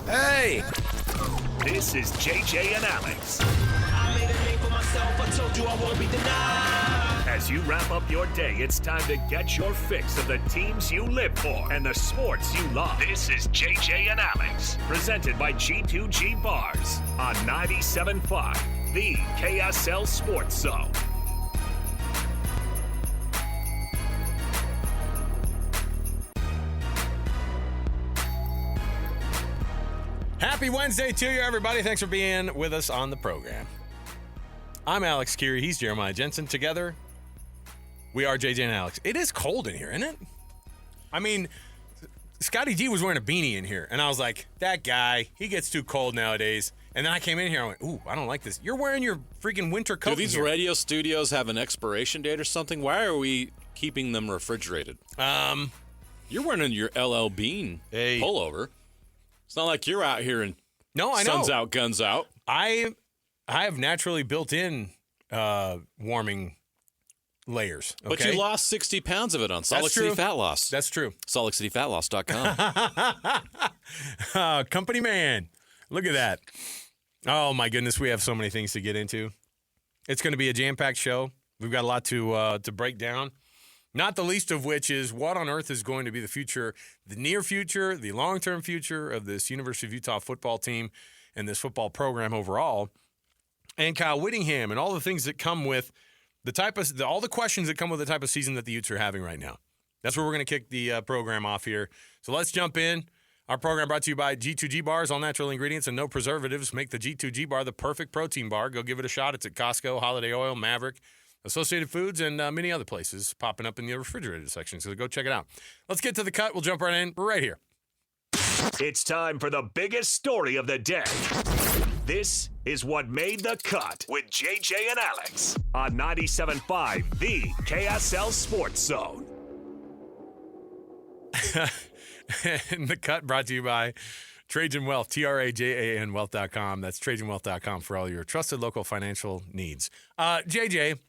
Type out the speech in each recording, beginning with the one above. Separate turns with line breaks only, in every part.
Hey!
This is JJ and Alex.
I made a name for myself, I told you I won't be denied.
As you wrap up your day, it's time to get your fix of the teams you live for and the sports you love. This is JJ and Alex, presented by G2G Bars on 97.5, the KSL Sports Zone.
Happy Wednesday to you, everybody. Thanks for being with us on the program. I'm Alex Kirry. He's Jeremiah Jenson. Together, we are JJ and Alex. It is cold in here, isn't it? I mean, Scotty G was wearing a beanie in here, and I was like, that guy, he gets too cold nowadays. And then I came in here, I went, ooh, I don't like this. You're wearing your freaking winter coat.
Do these radio studios have an expiration date or something? Why are we keeping them refrigerated? You're wearing your LL Bean pullover. It's not like you're out here and sun's out, guns out.
I have naturally built-in warming layers. Okay?
But you lost 60 pounds of it on Salt Lake City Fat Loss.
That's true.
SaltLakeCityFatLoss.com.
Company man. Look at that. Oh, my goodness. We have so many things to get into. It's going to be a jam-packed show. We've got a lot to break down. Not the least of which is what on earth is going to be the future, the near future, the long-term future of this University of Utah football team and this football program overall, and Kyle Whittingham and all the things that come with all the questions that come with the type of season that the Utes are having right now. That's where we're going to kick the program off here. So let's jump in. Our program brought to you by G2G Bars, all natural ingredients and no preservatives. Make the G2G Bar the perfect protein bar. Go give it a shot. It's at Costco, Holiday Oil, Maverick, Associated Foods, and many other places popping up in the refrigerated section. So go check it out. Let's get to the cut. We'll jump right in. We're right here.
It's time for the biggest story of the day. This is what made the cut with JJ and Alex on 97.5, the KSL Sports Zone.
And the cut brought to you by Trajan Wealth, TRAJAN Wealth.com. That's TrajanWealth.com for all your trusted local financial needs. JJ,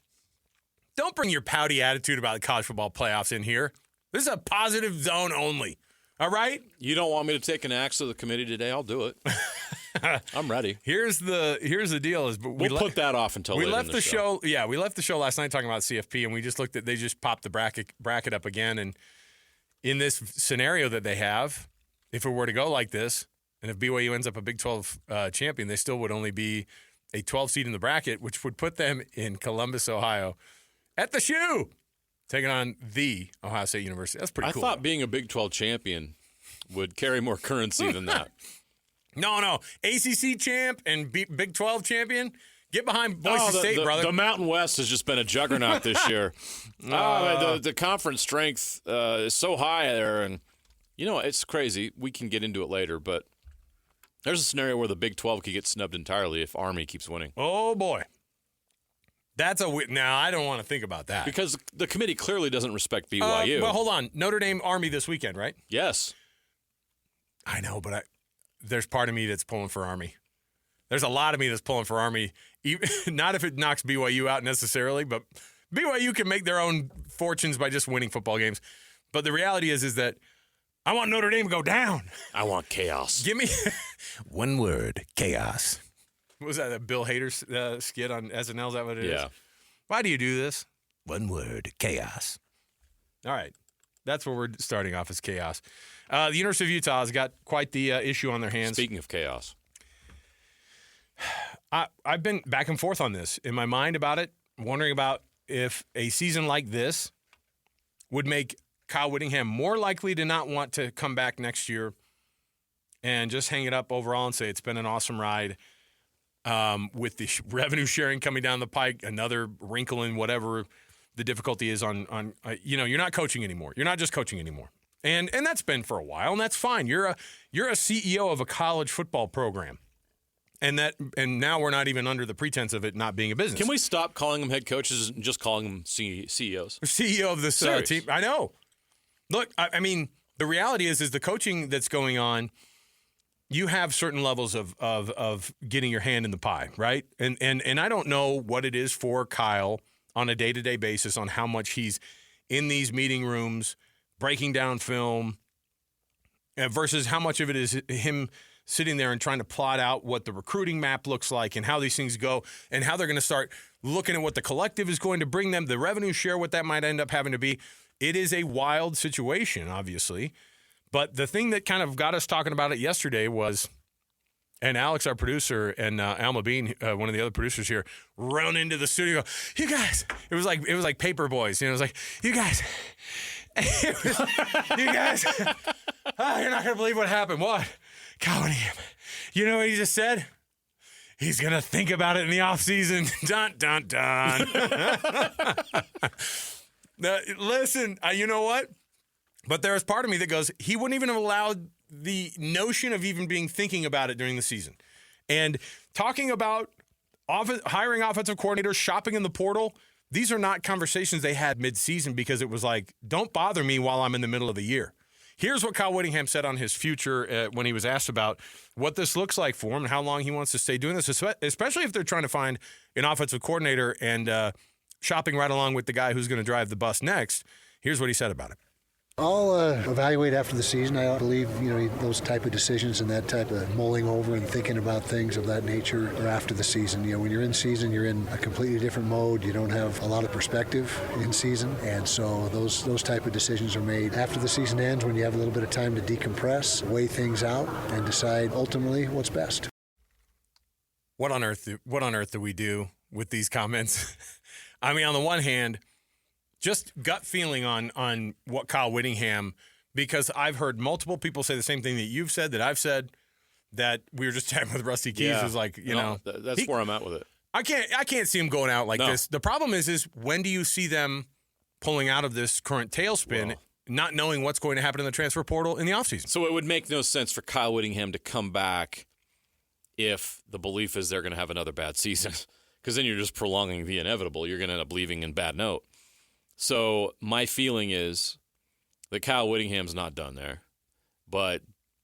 don't bring your pouty attitude about the college football playoffs in here. This is a positive zone only. All right?
You don't want me to take an axe to the committee today? I'll do it. I'm ready.
Here's the deal: is
we'll put that off until
we
later
left
in the
show. Yeah, we left the show last night talking about CFP, and we just looked at they just popped the bracket up again, and in this scenario that they have, if it were to go like this, and if BYU ends up a Big 12 champion, they still would only be a 12 seed in the bracket, which would put them in Columbus, Ohio, at the Shoe, taking on the Ohio State University. That's pretty cool.
I thought being a Big 12 champion would carry more currency than that.
No. ACC champ and Big 12 champion. Get behind Boise State, brother.
The Mountain West has just been a juggernaut this year. The conference strength is so high there, and it's crazy. We can get into it later, but there's a scenario where the Big 12 could get snubbed entirely if Army keeps winning.
Oh boy, now I don't want to think about that
because the committee clearly doesn't respect BYU.
Well, hold on, Notre Dame Army this weekend, right?
Yes,
I know, but there's part of me that's pulling for Army. There's a lot of me that's pulling for Army, not if it knocks BYU out necessarily, but BYU can make their own fortunes by just winning football games. But the reality is that I want Notre Dame to go down.
I want chaos.
Give me one word, chaos. What was that, a Bill Hader skit on SNL? Is that what it is?
Yeah.
Why do you do this? One word, chaos. All right. That's where we're starting off, is chaos. The University of Utah has got quite the issue on their hands.
Speaking of chaos.
I've been back and forth on this in my mind about it, wondering about if a season like this would make Kyle Whittingham more likely to not want to come back next year and just hang it up overall and say it's been an awesome ride. With the revenue sharing coming down the pike, another wrinkle in whatever the difficulty is on you're not coaching anymore. You're not just coaching anymore. And that's been for a while, and that's fine. You're a CEO of a college football program. And now we're not even under the pretense of it not being a business.
Can we stop calling them head coaches and just calling them CEOs?
CEO of this team. I know. Look, I mean, the reality is the coaching that's going on, you have certain levels of getting your hand in the pie, right? And I don't know what it is for Kyle on a day-to-day basis on how much he's in these meeting rooms breaking down film versus how much of it is him sitting there and trying to plot out what the recruiting map looks like and how these things go and how they're going to start looking at what the collective is going to bring them, the revenue share, what that might end up having to be. It is a wild situation, obviously. But the thing that kind of got us talking about it yesterday was, and Alex, our producer, and Alma Bean, one of the other producers here, run into the studio. You guys, it was like Paper Boys. You know, it was like, you guys, you guys, you're not gonna believe what happened. What? Kyle Whittingham. You know what he just said? He's gonna think about it in the offseason. Dun dun dun. Listen, you know what? But there's part of me that goes, he wouldn't even have allowed the notion of even thinking about it during the season. And talking about hiring offensive coordinators, shopping in the portal, these are not conversations they had midseason because it was like, don't bother me while I'm in the middle of the year. Here's what Kyle Whittingham said on his future when he was asked about what this looks like for him and how long he wants to stay doing this, especially if they're trying to find an offensive coordinator and shopping right along with the guy who's going to drive the bus next. Here's what he said about it.
I'll evaluate after the season. I believe, those type of decisions and that type of mulling over and thinking about things of that nature are after the season. When you're in season, you're in a completely different mode. You don't have a lot of perspective in season. And so those type of decisions are made after the season ends when you have a little bit of time to decompress, weigh things out, and decide ultimately what's best.
What on earth do we do with these comments? I mean, on the one hand, just gut feeling on what Kyle Whittingham, because I've heard multiple people say the same thing that you've said, that I've said, that we were just chatting with Rusty Keys. Was like,
that's where I'm at with it.
I can't see him going out like this. The problem is when do you see them pulling out of this current tailspin, not knowing what's going to happen in the transfer portal in the offseason?
So it would make no sense for Kyle Whittingham to come back if the belief is they're going to have another bad season, because then you're just prolonging the inevitable. You're going to end up leaving in bad note. So my feeling is that Kyle Whittingham's not done there, but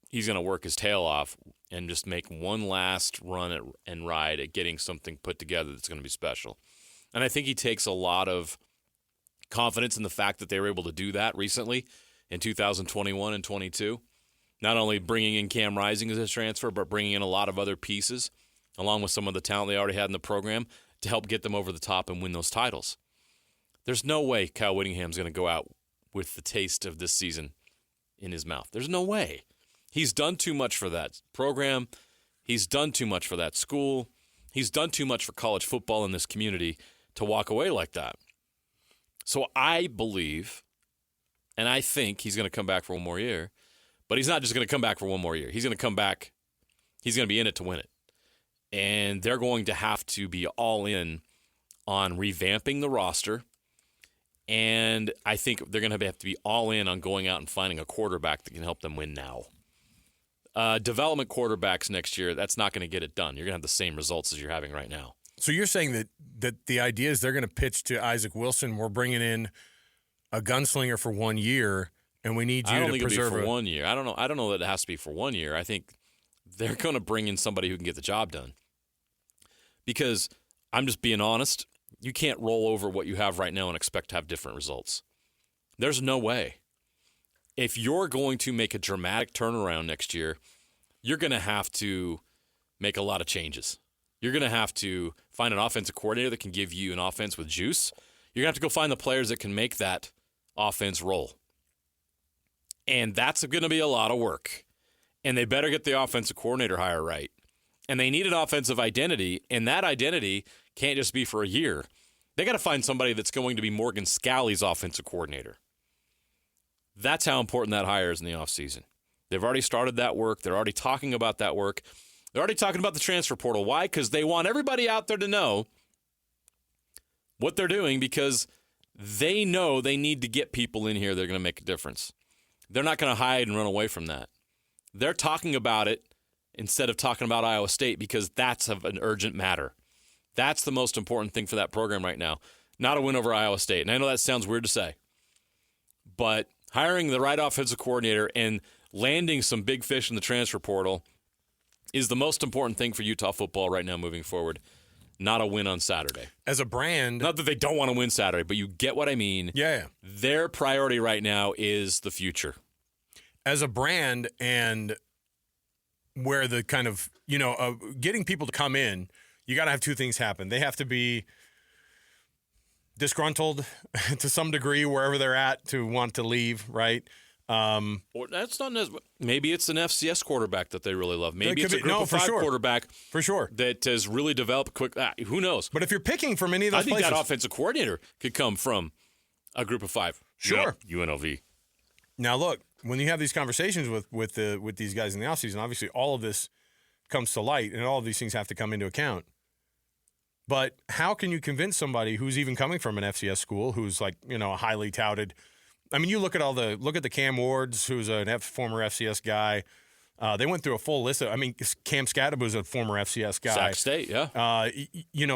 he's going to work his tail off and just make one last run and ride at getting something put together that's going to be special. And I think he takes a lot of confidence in the fact that they were able to do that recently in 2021 and 22. Not only bringing in Cam Rising as a transfer, but bringing in a lot of other pieces, along with some of the talent they already had in the program, to help get them over the top and win those titles. There's no way Kyle Whittingham's going to go out with the taste of this season in his mouth. There's no way. He's done too much for that program. He's done too much for that school. He's done too much for college football in this community to walk away like that. So I believe, and I think he's going to come back for one more year, but he's not just going to come back for one more year. He's going to come back. He's going to be in it to win it. And they're going to have to be all in on revamping the roster. And I think they're going to have to be all in on going out and finding a quarterback that can help them win now. Development quarterbacks next year, that's not going to get it done. You're going to have the same results as you're having right now.
So you're saying that the idea is they're going to pitch to Isaac Wilson, we're bringing in a gunslinger for 1 year, and we need you to preserve it.
I don't think it'll be for 1 year. I don't know that it has to be for 1 year. I think they're going to bring in somebody who can get the job done. Because I'm just being honest, you can't roll over what you have right now and expect to have different results. There's no way. If you're going to make a dramatic turnaround next year, you're going to have to make a lot of changes. You're going to have to find an offensive coordinator that can give you an offense with juice. You're going to have to go find the players that can make that offense roll. And that's going to be a lot of work. And they better get the offensive coordinator hire right. And they need an offensive identity, and that identity can't just be for a year. They got to find somebody that's going to be Morgan Scalley's offensive coordinator. That's how important that hire is in the offseason. They've already started that work. They're already talking about that work. They're already talking about the transfer portal. Why? Because they want everybody out there to know what they're doing, because they know they need to get people in here that are going to make a difference. They're not going to hide and run away from that. They're talking about it instead of talking about Iowa State, because that's of an urgent matter. That's the most important thing for that program right now, not a win over Iowa State. And I know that sounds weird to say, but hiring the right offensive coordinator and landing some big fish in the transfer portal is the most important thing for Utah football right now moving forward, not a win on Saturday.
As a brand.
Not that they don't want to win Saturday, but you get what I mean.
Yeah.
Their priority right now is the future.
As a brand and where the kind of, getting people to come in, you got to have two things happen. They have to be disgruntled to some degree wherever they're at to want to leave, right?
Or that's not necessarily. Maybe it's an FCS quarterback that they really love. Maybe it's a group of
for
five
sure.
quarterback
For sure.
that has really developed quick. Who knows?
But if you're picking from any of those
I think
places,
that offensive coordinator could come from a group of five.
Sure.
UNLV.
Now, look, when you have these conversations with these guys in the offseason, obviously all of this comes to light, and all of these things have to come into account. But how can you convince somebody who's even coming from an FCS school, who's like, a highly touted? I mean, you look at the Cam Wards, who's a former FCS guy. They went through a full list of. I mean, Cam Scadab was a former FCS guy.
Sac State, yeah.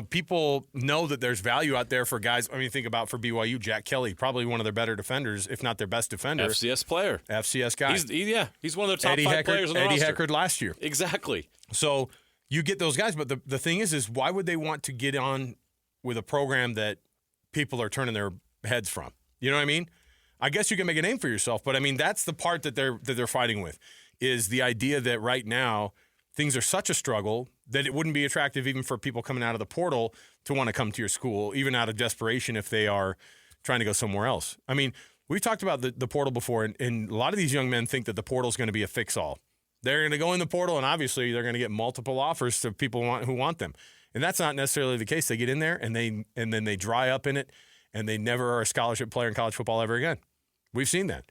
People know that there's value out there for guys. I mean, think about for BYU, Jack Kelly, probably one of their better defenders, if not their best defender.
FCS player.
FCS guy.
He's one of their top five players on the roster.
Eddie Heckard last year.
Exactly.
So you get those guys, but the thing is why would they want to get on with a program that people are turning their heads from? You know what I mean? I guess you can make a name for yourself, but I mean that's the part that they're fighting with, is the idea that right now things are such a struggle that it wouldn't be attractive even for people coming out of the portal to want to come to your school, even out of desperation if they are trying to go somewhere else. I mean, we've talked about the portal before, and a lot of these young men think that the portal is going to be a fix-all. They're going to go in the portal, and obviously they're going to get multiple offers to people who want them, and that's not necessarily the case. They get in there and then they dry up in it, and they never are a scholarship player in college football ever again. We've seen that.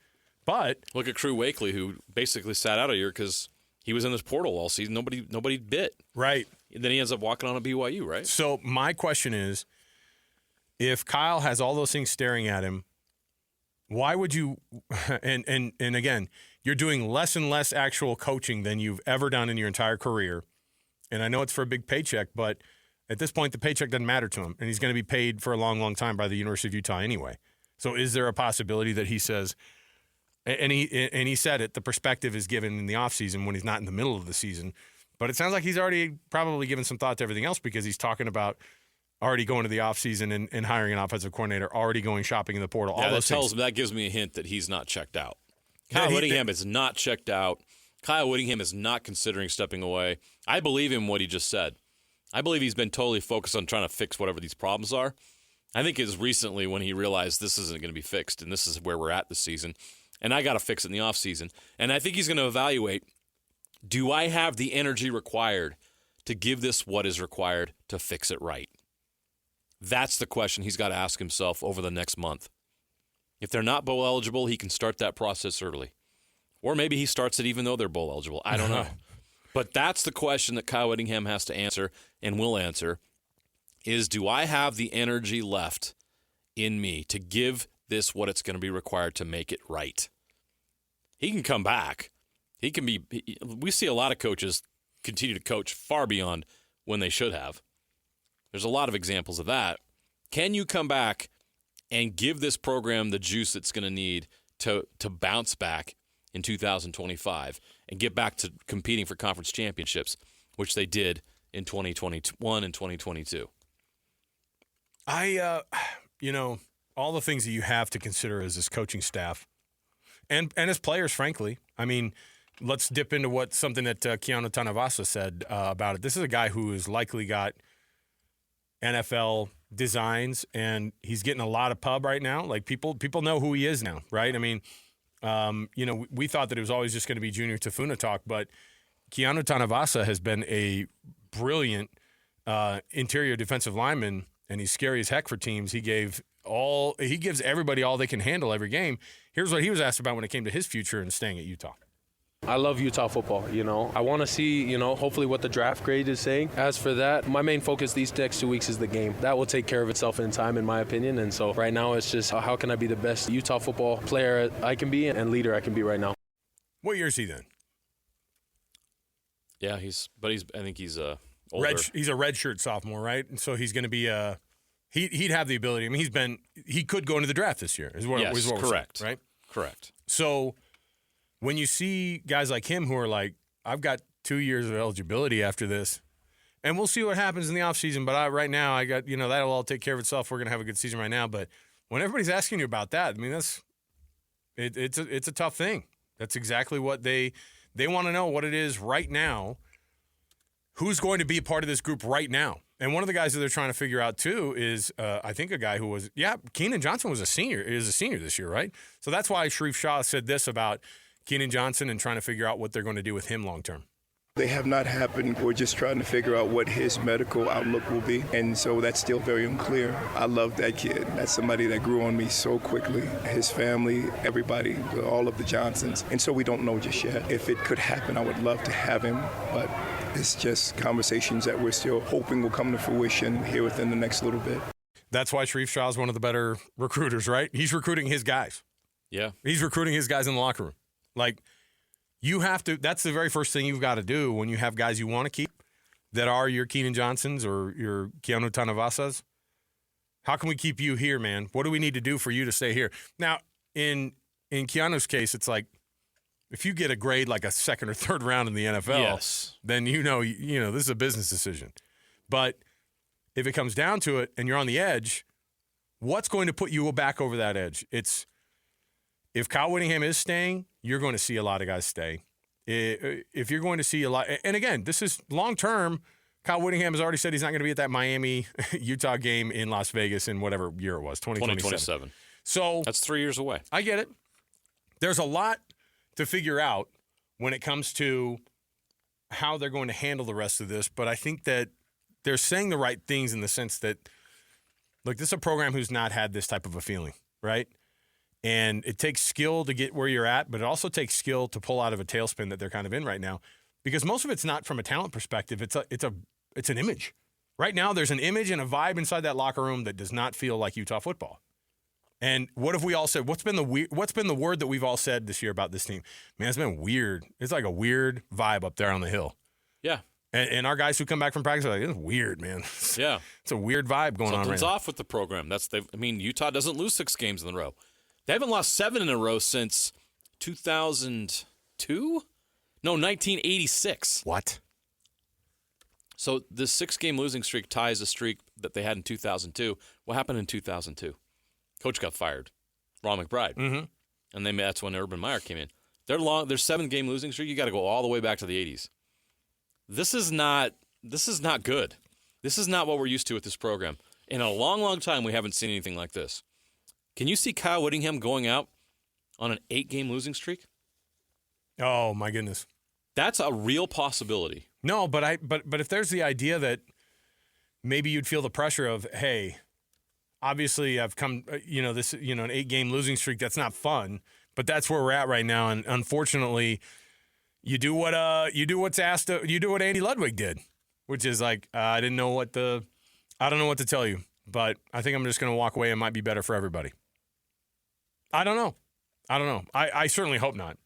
But
look at Crew Wakely, who basically sat out a year because he was in this portal all season. Nobody bit.
Right.
And then he ends up walking on a BYU, right?
So my question is, if Kyle has all those things staring at him, why would you and again, you're doing less and less actual coaching than you've ever done in your entire career. And I know it's for a big paycheck, but at this point the paycheck doesn't matter to him, and he's going to be paid for a long, long time by the University of Utah anyway. So is there a possibility that he says, and he said it, the perspective is given in the offseason when he's not in the middle of the season, but it sounds like he's already probably given some thought to everything else, because he's talking about already going to the offseason and hiring an offensive coordinator, already going shopping in the portal.
Yeah,
all those things.
that gives me a hint that he's not checked out. Kyle Whittingham is not checked out. Kyle Whittingham is not considering stepping away. I believe in what he just said. I believe he's been totally focused on trying to fix whatever these problems are. I think it was recently when he realized this isn't going to be fixed, and this is where we're at this season, and I got to fix it in the offseason. And I think he's going to evaluate, do I have the energy required to give this what is required to fix it right? That's the question he's got to ask himself over the next month. If they're not bowl eligible, he can start that process early. Or maybe he starts it even though they're bowl eligible. I don't know. But that's the question that Kyle Whittingham has to answer and will answer, is do I have the energy left in me to give this what it's going to be required to make it right? He can come back. He can be. We see a lot of coaches continue to coach far beyond when they should have. There's a lot of examples of that. Can you come back and give this program the juice it's going to need to bounce back in 2025 and get back to competing for conference championships, which they did in 2021 and 2022?
All the things that you have to consider as this coaching staff and as players, frankly. I mean, let's dip into something that Keanu Tanavasa said about it. This is a guy who has likely got NFL designs, and he's getting a lot of pub right now. Like people know who he is now, right? I mean, we thought that it was always just going to be Junior Tafuna talk, but Keanu Tanavasa has been a brilliant interior defensive lineman, and he's scary as heck for teams. He gives everybody all they can handle every game. Here's what he was asked about when it came to his future and staying at Utah.
I love Utah football, I want to see, hopefully what the draft grade is saying. As for that, my main focus these next 2 weeks is the game. That will take care of itself in time, in my opinion. And so right now it's just how can I be the best Utah football player I can be and leader I can be right now.
What year is he then?
Yeah, I think he's older.
He's a redshirt sophomore, right? And so he's going to be he'd have the ability. I mean, he could go into the draft this year. Is what
correct.
Saying, right?
Correct.
So when you see guys like him who are like, I've got 2 years of eligibility after this, and we'll see what happens in the offseason, but right now I got, that'll all take care of itself. We're going to have a good season right now. But when everybody's asking you about that, I mean, it's a tough thing. That's exactly what they They want to know what it is right now. Who's going to be a part of this group right now? And one of the guys that they're trying to figure out, too, is I think a guy who was, Keenan Johnson was a senior this year, right? So that's why Sharif Shah said this about Keenan Johnson and trying to figure out what they're going to do with him long term.
They have not happened. We're just trying to figure out what his medical outlook will be. And so that's still very unclear. I love that kid. That's somebody that grew on me so quickly. His family, everybody, all of the Johnsons. And so we don't know just yet. If it could happen, I would love to have him. But it's just conversations that we're still hoping will come to fruition here within the next little bit.
That's why Sharif Shah is one of the better recruiters, right? He's recruiting his guys.
Yeah.
He's recruiting his guys in the locker room. Like, you have to – that's the very first thing you've got to do when you have guys you want to keep that are your Keenan Johnsons or your Keanu Tanavasas. How can we keep you here, man? What do we need to do for you to stay here? Now, in Keanu's case, it's like if you get a grade like a second or third round in the NFL, then you know this is a business decision. But if it comes down to it and you're on the edge, what's going to put you back over that edge? It's if Kyle Whittingham is staying, you're going to see a lot of guys stay. If you're going to see a lot, and again, this is long term. Kyle Whittingham has already said he's not going to be at that Miami-Utah game in Las Vegas in whatever year it was, 2027. So
that's 3 years away.
I get it. There's a lot to figure out when it comes to how they're going to handle the rest of this, but I think that they're saying the right things in the sense that, look, this is a program who's not had this type of a feeling, right? And it takes skill to get where you're at, but it also takes skill to pull out of a tailspin that they're kind of in right now, because most of it's not from a talent perspective. It's an image. Right now, there's an image and a vibe inside that locker room that does not feel like Utah football. And what have we all said? What's been the word that we've all said this year about this team? Man, it's been weird. It's like a weird vibe up there on the hill.
Yeah.
And our guys who come back from practice are like, it's weird, man.
Yeah.
It's a weird vibe going on right now.
Something's off with the program. Utah doesn't lose 6 games in a row. They haven't lost 7 in a row since 2002? No, 1986.
What?
So this 6-game losing streak ties a streak that they had in 2002. What happened in 2002? Coach got fired, Ron McBride. Mm-hmm. And that's when Urban Meyer came in. Their 7-game losing streak, you got to go all the way back to the 80s. This is not good. This is not what we're used to with this program. In a long, long time, we haven't seen anything like this. Can you see Kyle Whittingham going out on an 8-game losing streak?
Oh, my goodness.
That's a real possibility.
No, but if there's the idea that maybe you'd feel the pressure of, hey, obviously I've come, an 8-game losing streak, that's not fun, but that's where we're at right now. And unfortunately, you do what Andy Ludwig did, which is like, I don't know what to tell you, but I think I'm just going to walk away. It might be better for everybody. I don't know. I certainly hope not.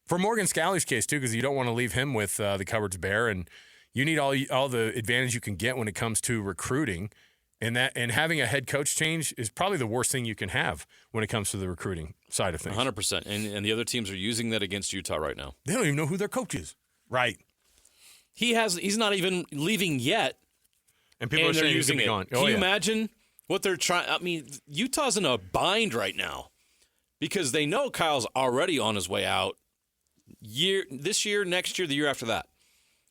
For Morgan Scalley's case, too, because you don't want to leave him with the cupboards bare, and you need all the advantage you can get when it comes to recruiting, and having a head coach change is probably the worst thing you can have when it comes to the recruiting side of things.
100%. And the other teams are using that against Utah right now.
They don't even know who their coach is. Right.
He's not even leaving yet.
And people are saying he's going to be gone.
Can you imagine what they're trying? I mean, Utah's in a bind right now because they know Kyle's already on his way out. This year, next year, the year after that.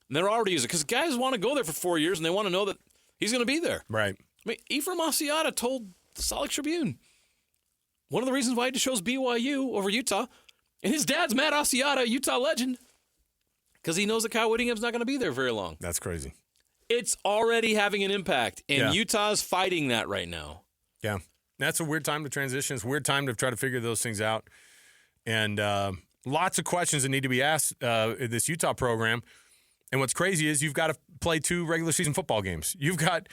And they're already using it because guys want to go there for 4 years and they want to know that he's going to be there.
Right.
I mean, Ephraim Asiata told the Salt Lake Tribune one of the reasons why he chose BYU over Utah, and his dad's Matt Asiata, Utah legend, because he knows that Kyle Whittingham's not going to be there very long.
That's crazy.
It's already having an impact, and Utah's fighting that right now.
Yeah. That's a weird time to transition. It's a weird time to try to figure those things out. And lots of questions that need to be asked in this Utah program. And what's crazy is you've got to play 2 regular season football games. You've got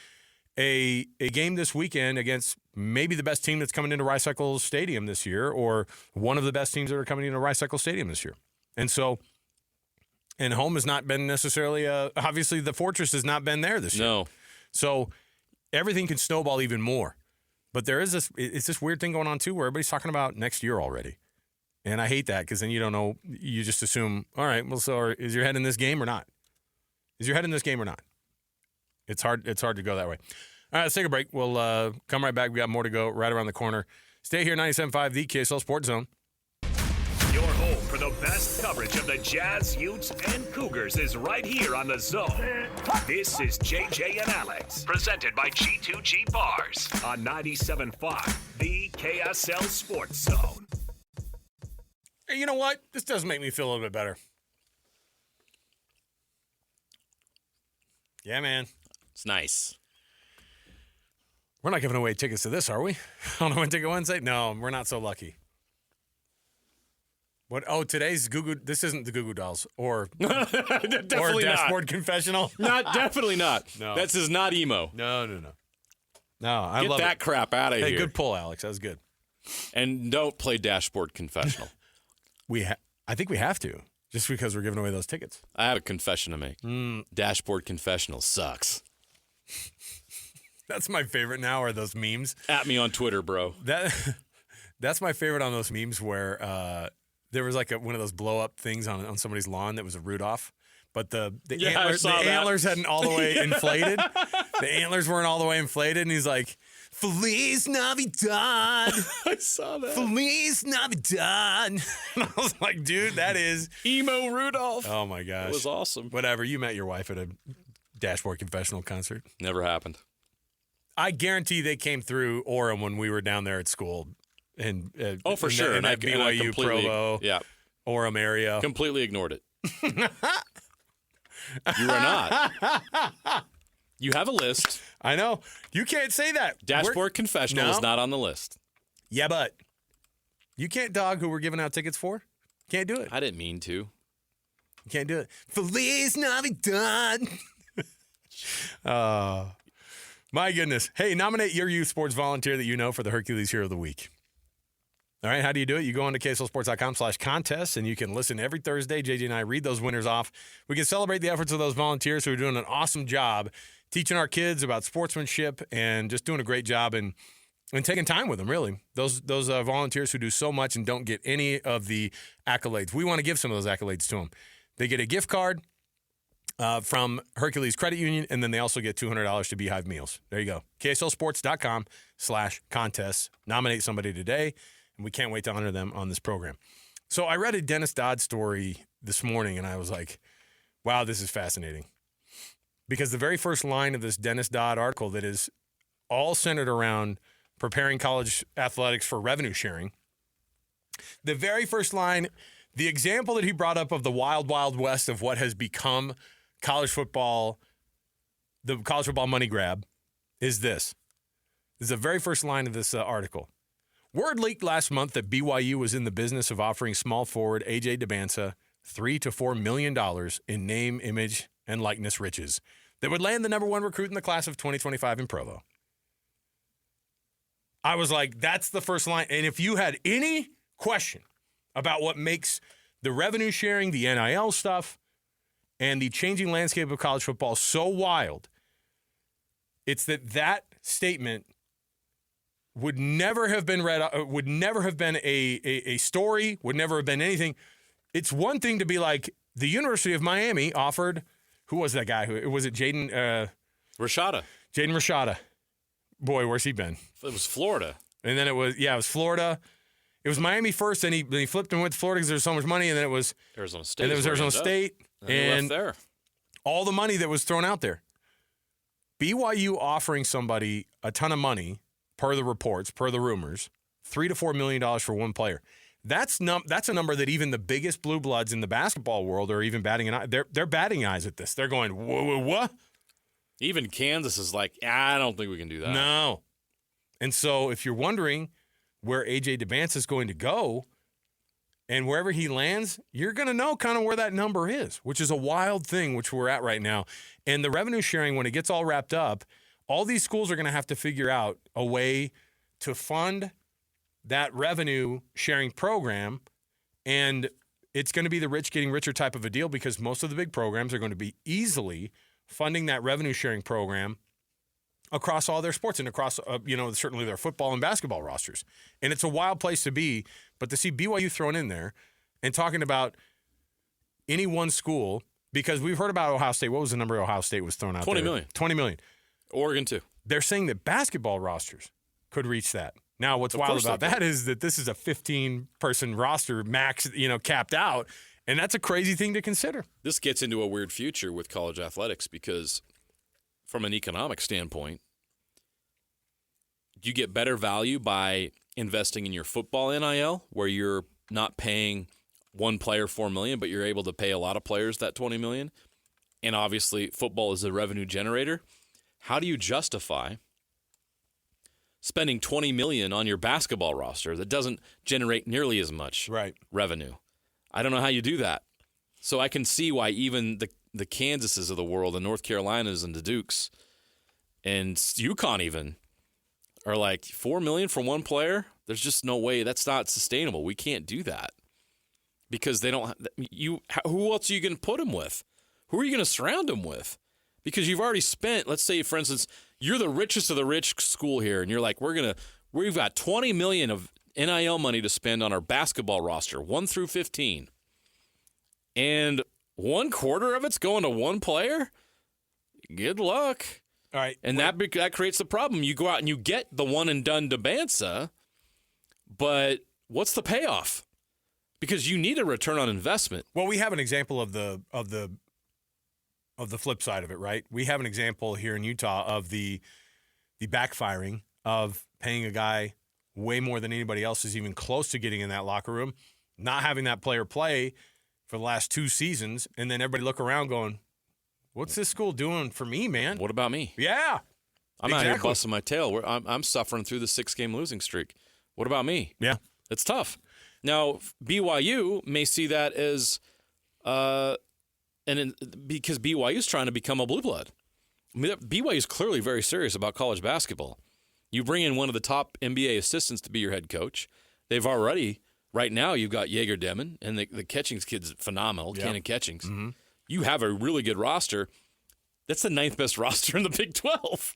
a game this weekend against maybe the best team that's coming into Rice-Eccles Stadium this year, or one of the best teams that are coming into Rice-Eccles Stadium this year. And so, and home has not been necessarily, obviously the fortress has not been there this year.
No.
So everything can snowball even more. But there is it's this weird thing going on too where everybody's talking about next year already. And I hate that because then you don't know, you just assume, all right, well, so is your head in this game or not? Is your head in this game or not? It's hard to go that way. All right, let's take a break. We'll come right back. We got more to go right around the corner. Stay here, 97.5, the KSL Sports Zone.
Your home for the best coverage of the Jazz, Utes, and Cougars is right here on The Zone. This is JJ and Alex, presented by G2G Bars on 97.5, the KSL Sports Zone.
Hey, you know what? This does make me feel a little bit better. Yeah, man.
It's nice.
We're not giving away tickets to this, are we? On Win Ticket Wednesday? No, we're not so lucky. What? Oh, today's Goo Goo. This isn't the Goo Goo Dolls or
Definitely
Dashboard Confessional.
Definitely not.
No.
This is not emo.
No. I
Get
love
that
it.
crap out of
Hey,
here.
good pull, Alex. That was good.
And don't play Dashboard Confessional.
I think we have to, just because we're giving away those tickets.
I have a confession to make. Dashboard Confessional sucks.
That's my favorite now. Are those memes?
At me on Twitter, bro.
That's my favorite on those memes where there was like one of those blow up things on somebody's lawn that was a Rudolph, but the antlers hadn't all the way inflated. The antlers weren't all the way inflated, and he's like, Feliz Navidad.
I saw that.
Feliz Navidad. And I was like, dude, that is
Emo Rudolph.
Oh my gosh.
It was awesome.
Whatever. You met your wife at a Dashboard Confessional concert.
Never happened.
I guarantee they came through Orem when we were down there at school. And
for sure.
In that BYU Provo, Orem area.
Completely ignored it. You are not. You have a list.
I know. You can't say that.
Dashboard Confessional is not on the list.
Yeah, but you can't dog who we're giving out tickets for. Can't do it.
I didn't mean to.
You can't do it. Feliz Navidad. My goodness. Hey, nominate your youth sports volunteer that you know for the Hercules Hero of the Week. All right, how do you do it? You go on to KSLSports.com/contests, and you can listen every Thursday. JJ and I read those winners off. We can celebrate the efforts of those volunteers who are doing an awesome job teaching our kids about sportsmanship and just doing a great job and taking time with them, really. Those volunteers who do so much and don't get any of the accolades. We want to give some of those accolades to them. They get a gift card from Hercules Credit Union, and then they also get $200 to Beehive Meals. There you go. KSLSports.com/contests. Nominate somebody today. And we can't wait to honor them on this program. So I read a Dennis Dodd story this morning, and I was like, wow, this is fascinating. Because the very first line of this Dennis Dodd article that is all centered around preparing college athletics for revenue sharing, the very first line, the example that he brought up of the wild, wild west of what has become college football, the college football money grab, is this. This is the very first line of this article. Word leaked last month that BYU was in the business of offering small forward A.J. DeBansa $3 to $4 million in name, image, and likeness riches that would land the number one recruit in the class of 2025 in Provo. I was like, that's the first line. And if you had any question about what makes the revenue sharing, the NIL stuff, and the changing landscape of college football so wild, it's that statement would never have been read, would never have been a story, would never have been anything. It's one thing to be like, the University of Miami offered, who was that guy? Was it Jaden?
Rashada.
Jaden Rashada. Boy, where's he been?
It was Florida.
And then it was Florida. It was Miami first, and he flipped and went to Florida because there's so much money, and then it was
Arizona State.
And then it was Arizona State.
And left there.
All the money that was thrown out there. BYU offering somebody a ton of money, per the reports, per the rumors, $3 to $4 million for one player. That's a number that even the biggest blue bloods in the basketball world are even batting an eye. They're batting eyes at this. They're going, what?
Even Kansas is like, I don't think we can do that.
No. And so if you're wondering where A.J. DeBansa is going to go and wherever he lands, you're going to know kind of where that number is, which is a wild thing, which we're at right now. And the revenue sharing, when it gets all wrapped up, all these schools are going to have to figure out a way to fund that revenue sharing program. And it's going to be the rich getting richer type of a deal because most of the big programs are going to be easily funding that revenue sharing program across all their sports and across, certainly their football and basketball rosters. And it's a wild place to be, but to see BYU thrown in there and talking about any one school, because we've heard about Ohio State. What was the number Ohio State was thrown out
20
there?
million.
20 million.
Oregon, too.
They're saying that basketball rosters could reach that. Now, what's
Of
wild
course
about
they do.
that is that this is a 15-person roster max, capped out, and that's a crazy thing to consider.
This gets into a weird future with college athletics because from an economic standpoint, you get better value by investing in your football NIL, where you're not paying one player $4 million, but you're able to pay a lot of players that $20 million. And obviously, football is a revenue generator. How do you justify spending $20 million on your basketball roster that doesn't generate nearly as much revenue? I don't know how you do that. So I can see why even the Kansases of the world, the North Carolinas and the Dukes, and UConn even are like, $4 million for one player? There's just no way. That's not sustainable. We can't do that because they don't. Who else are you going to put them with? Who are you going to surround them with? Because you've already spent. Let's say, for instance, you're the richest of the rich school here, and you're like, we've got $20 million of NIL money to spend on our basketball roster, 1 through 15, and 1/4 of it's going to one player. Good luck.
All right.
And that creates the problem. You go out and you get the one and done Dabansa, but what's the payoff? Because you need a return on investment.
Well, we have an example of the flip side of it, right? We have an example here in Utah of the backfiring of paying a guy way more than anybody else is even close to getting in that locker room, not having that player play for the last 2 seasons, and then everybody look around going, what's this school doing for me, man?
What about me?
Yeah.
I'm out here busting my tail. I'm suffering through the 6-game losing streak. What about me?
Yeah.
It's tough. Now, BYU may see that as because BYU is trying to become a blue blood. I mean, BYU is clearly very serious about college basketball. You bring in one of the top NBA assistants to be your head coach. They've already, right now, you've got Jaeger Demon, and the Catchings kid's phenomenal, Cannon Catchings. Mm-hmm. You have a really good roster. That's the 9th best roster in the Big 12.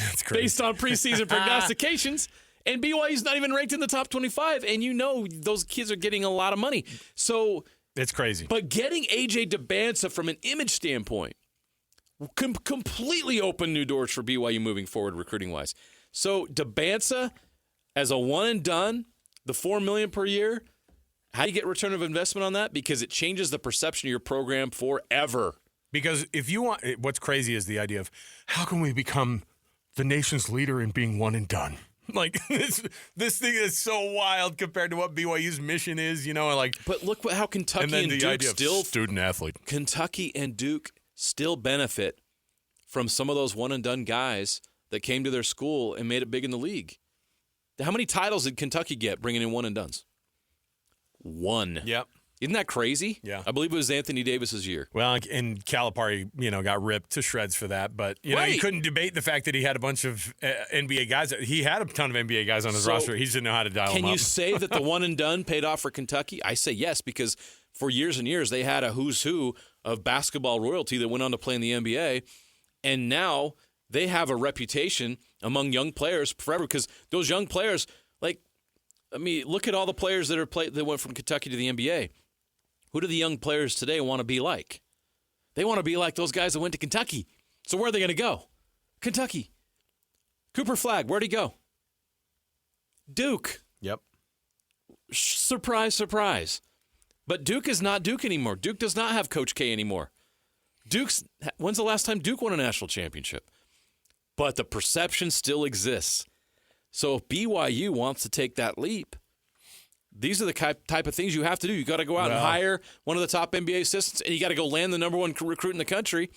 That's crazy.
Based on preseason prognostications. And BYU's not even ranked in the top 25, and you know those kids are getting a lot of money. So
it's crazy.
But getting A.J. Dabansa from an image standpoint completely open new doors for BYU moving forward recruiting-wise. So Dabansa as a one and done, the $4 million per year, how do you get return of investment on that? Because it changes the perception of your program forever.
Because if you want, what's crazy is the idea of how can we become the nation's leader in being one and done? Like this thing is so wild compared to what BYU's mission is,
But look how Kentucky and Duke still
student athlete.
Kentucky and Duke still benefit from some of those one and done guys that came to their school and made it big in the league. How many titles did Kentucky get bringing in one and dones? 1.
Yep.
Isn't that crazy?
Yeah.
I believe it was Anthony Davis's year.
Well, and Calipari, got ripped to shreds for that. But, you couldn't debate the fact that he had a bunch of NBA guys. He had a ton of NBA guys on his roster. He just didn't know how to dial them up.
Can you say that the one and done paid off for Kentucky? I say yes, because for years and years they had a who's who of basketball royalty that went on to play in the NBA. And now they have a reputation among young players forever because those young players, look at all the players that went from Kentucky to the NBA. Who do the young players today want to be like? They want to be like those guys that went to Kentucky. So where are they going to go? Kentucky. Cooper Flagg, where'd he go? Duke.
Yep.
Surprise, surprise. But Duke is not Duke anymore. Duke does not have Coach K anymore. When's the last time Duke won a national championship? But the perception still exists. So if BYU wants to take that leap, these are the type of things you have to do. You got to go out and hire one of the top NBA assistants, and you got to go land the number 1 recruit in the country.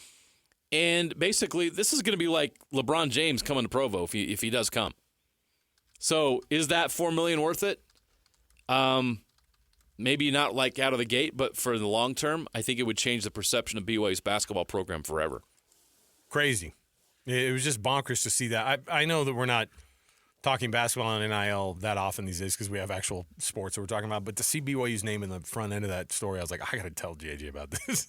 And basically, this is going to be like LeBron James coming to Provo if he does come. So is that $4 million worth it? Maybe not out of the gate, but for the long term, I think it would change the perception of BYU's basketball program forever.
Crazy. It was just bonkers to see that. I know that we're not talking basketball and NIL that often these days because we have actual sports that we're talking about. But to see BYU's name in the front end of that story, I was like, I got to tell JJ about this.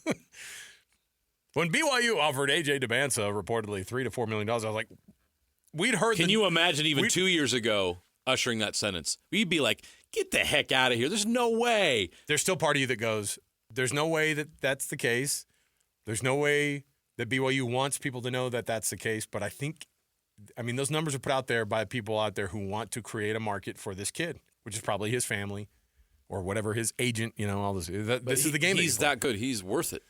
When BYU offered AJ Dabansa reportedly $3 to $4 million, I was like, we'd heard.
Can you imagine even 2 years ago ushering that sentence? We'd be like, get the heck out of here. There's no way.
There's still part of you that goes, there's no way that that's the case. There's no way that BYU wants people to know that that's the case. But I think I mean, those numbers are put out there by people out there who want to create a market for this kid, which is probably his family or whatever, his agent, all this. This is the game.
He's that good. He's worth it.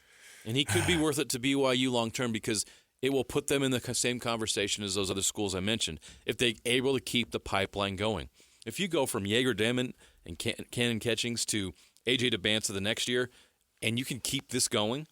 And he could be worth it to BYU long term because it will put them in the same conversation as those other schools I mentioned if they're able to keep the pipeline going. If you go from Jaeger Damon and Cannon Catchings to AJ DeBanza the next year, and you can keep this going,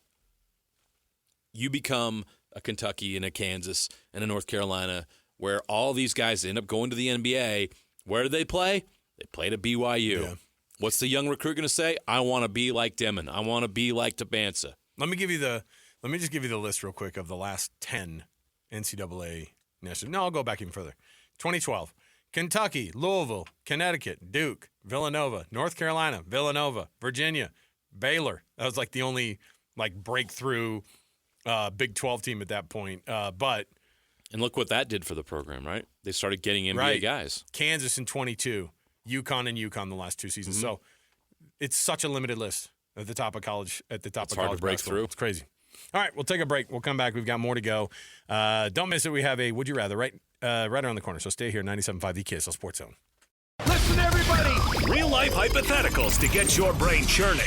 you become a Kentucky and a Kansas and a North Carolina where all these guys end up going to the NBA. Where do they play? They play to BYU. Yeah. What's the young recruit going to say? I want to be like Demon. I want to be like DeBanza.
Let me just give you the list real quick of the last 10 NCAA national. No, I'll go back even further. 2012, Kentucky, Louisville, Connecticut, Duke, Villanova, North Carolina, Villanova, Virginia, Baylor. That was like the only breakthrough Big 12 team at that point.
And look what that did for the program, right? They started getting NBA guys.
Kansas in 22, UConn the last 2 seasons. Mm-hmm. So it's such a limited list at the top of college. It's
hard to break through.
It's crazy. All right, we'll take a break. We'll come back. We've got more to go. Don't miss it. We have a Would You Rather right around the corner. So stay here, 97.5 the KSL Sports Zone.
Listen, everybody. Real-life hypotheticals to get your brain churning.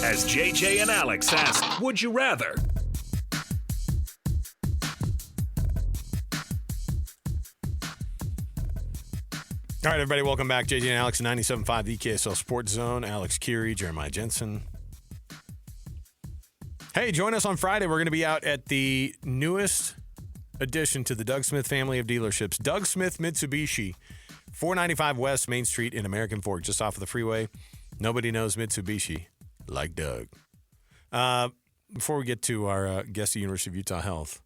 As JJ and Alex ask, would you rather?
All right, everybody, welcome back. JJ and Alex, 97.5 the KSL Sports Zone. Alex Kirry, Jeremiah Jenson. Hey, join us on Friday. We're going to be out at the newest addition to the Doug Smith family of dealerships, Doug Smith Mitsubishi, 495 West Main Street in American Fork, just off of the freeway. Nobody knows Mitsubishi like Doug. Before we get to our guest, the University of Utah Health,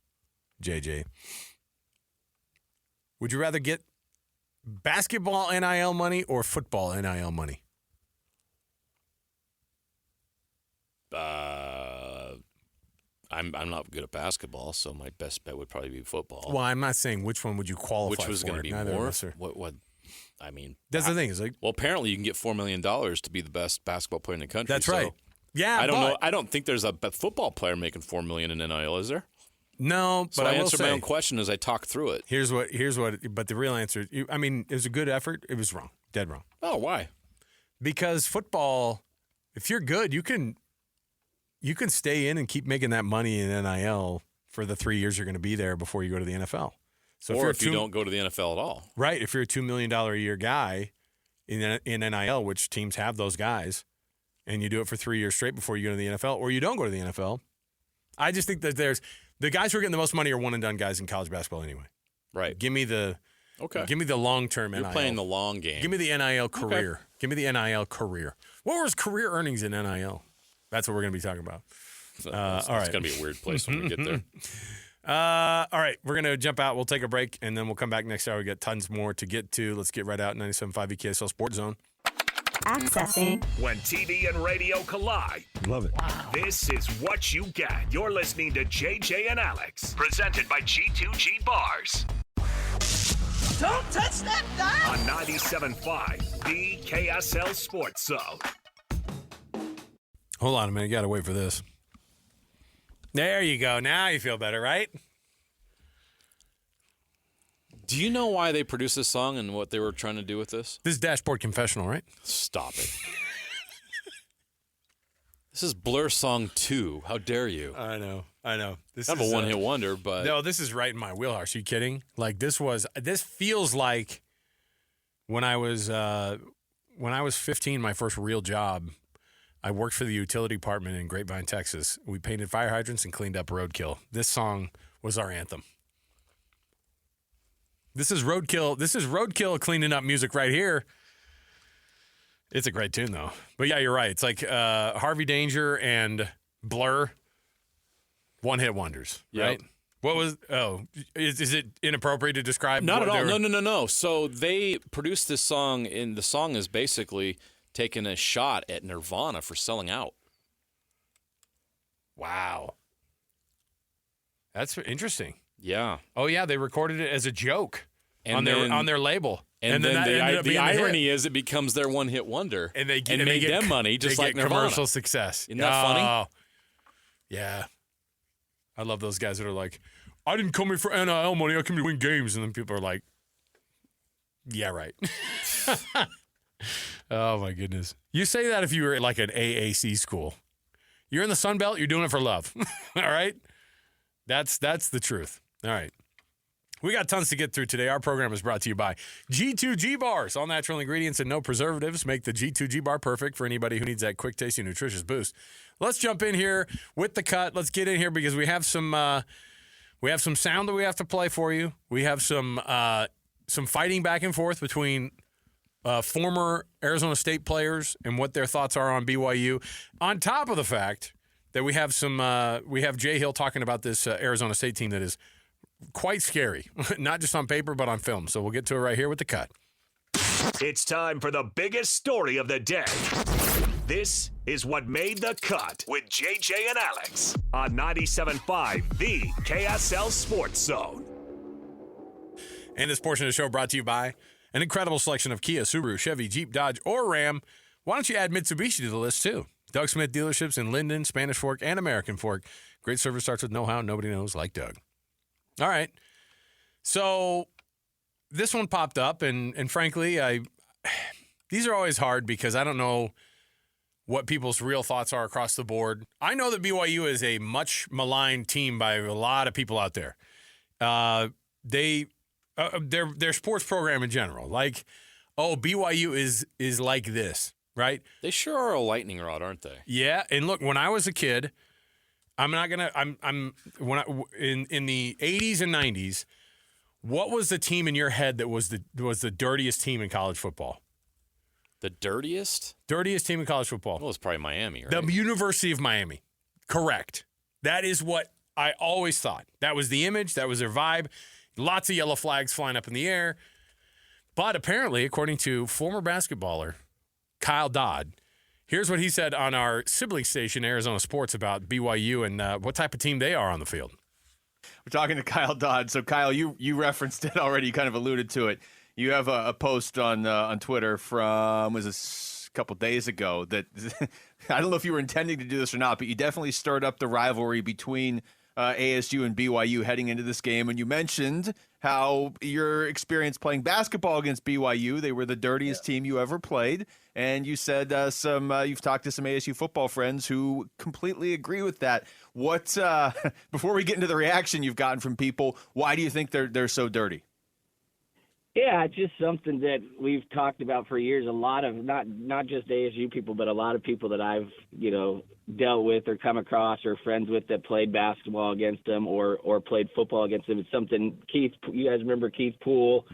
JJ, would you rather get basketball NIL money or football NIL money?
I'm not good at basketball, so my best bet would probably be football.
Well, I'm not saying which one would you qualify for.
Which was going to be
Neither
more?
of us are.
What? I mean,
that's the thing. Is like,
well, apparently you can get $4 million to be the best basketball player in the country.
That's right. Yeah,
I don't know. I don't think there's a football player making $4 million in NIL, is there?
No, but
so I answered
will say,
my own question as I talk through it.
Here's what. But the real answer. I mean, it was a good effort. It was wrong. Dead wrong.
Oh, why?
Because football, if you're good, you can stay in and keep making that money in NIL for the 3 years you're going to be there before you go to the NFL. So
if you don't go to the NFL at all.
Right. If you're a $2 million a year guy in NIL, which teams have those guys, and you do it for 3 years straight before you go to the NFL, or you don't go to the NFL, I just think that the guys who are getting the most money are one-and-done guys in college basketball anyway.
Right.
Give me the long-term NIL.
You're playing the long game.
Give me the NIL career.
Okay.
Give me the NIL career. What was career earnings in NIL? That's what we're going to be talking about. All right.
It's going to be a weird place when we get there.
All right. We're going to jump out. We'll take a break, and then we'll come back next hour. We got tons more to get to. Let's get right out. 97.5 KSL Sports Zone.
Accessing.
When TV and radio collide.
Love it.
Wow. This is what you get. You're listening to JJ and Alex. Presented by G2G Bars.
Don't touch that dial.
On 97.5, the KSL Sports Zone.
Hold on a minute. You got to wait for this. There you go. Now you feel better, right?
Do you know why they produced this song and what they were trying to do with this?
This is Dashboard Confessional, right?
Stop it. This is Blur Song 2. How dare you?
I know. This
is a one-hit wonder, but...
No, this is right in my wheelhouse. Are you kidding? Like, this feels like when I was 15, my first real job, I worked for the utility department in Grapevine, Texas. We painted fire hydrants and cleaned up roadkill. This song was our anthem. This is roadkill. This is roadkill cleaning up music right here. It's a great tune, though. But yeah, you're right. It's like Harvey Danger and Blur, one-hit wonders, right? What was? Oh, is it inappropriate to describe?
Not at all. No. So they produced this song, and the song is basically taking a shot at Nirvana for selling out.
Wow, that's interesting.
Yeah.
Oh yeah, they recorded it as a joke on their label.
And then the irony is it becomes their one-hit wonder,
and they
made them money just like Nirvana.
Commercial success.
Isn't that funny?
Yeah, I love those guys that are like, I didn't come here for NIL money. I came here to win games. And then people are like, yeah, right. Oh, my goodness. You say that if you were at like an AAC school. You're in the Sun Belt, you're doing it for love. All right? That's the truth. All right. We got tons to get through today. Our program is brought to you by G2G Bars. All natural ingredients and no preservatives make the G2G Bar perfect for anybody who needs that quick, tasty, nutritious boost. Let's jump in here with the cut. Let's get in here because we have some sound that we have to play for you. We have some fighting back and forth between former Arizona State players and what their thoughts are on BYU. On top of the fact that we have Jay Hill talking about this Arizona State team that is quite scary, not just on paper, but on film. So we'll get to it right here with the cut.
It's time for the biggest story of the day. This is what made the cut with JJ and Alex on 97.5, the KSL Sports Zone.
And this portion of the show brought to you by an incredible selection of Kia, Subaru, Chevy, Jeep, Dodge, or Ram. Why don't you add Mitsubishi to the list, too? Doug Smith dealerships in Linden, Spanish Fork, and American Fork. Great service starts with know-how nobody knows like Doug. All right. So this one popped up, and frankly, these are always hard because I don't know what people's real thoughts are across the board. I know that BYU is a much maligned team by a lot of people out there. Their sports program in general, like, oh, BYU is like this, right?
They sure are a lightning rod, aren't they?
Yeah, and look, when I was a kid, in the 80s and 90s, what was the team in your head that was the dirtiest team in college football?
The dirtiest?
Dirtiest team in college football.
Well, it's probably Miami, right?
The University of Miami. Correct. That is what I always thought. That was the image. That was their vibe. Lots of yellow flags flying up in the air. But apparently, according to former basketballer Kyle Dodd, here's what he said on our sibling station, Arizona Sports, about BYU and what type of team they are on the field.
We're talking to Kyle Dodd. So, Kyle, you referenced it already. You kind of alluded to it. You have a post on Twitter from, was this a couple days ago, that I don't know if you were intending to do this or not, but you definitely stirred up the rivalry between ASU and BYU heading into this game. And you mentioned how your experience playing basketball against BYU, they were the dirtiest team you ever played. And you said you've talked to some ASU football friends who completely agree with that. What before we get into the reaction you've gotten from people, why do you think they're so dirty?
Yeah, it's just something that we've talked about for years. A lot of not just ASU people, but a lot of people that I've dealt with or come across or friends with that played basketball against them or played football against them. It's something you guys remember Keith Poole,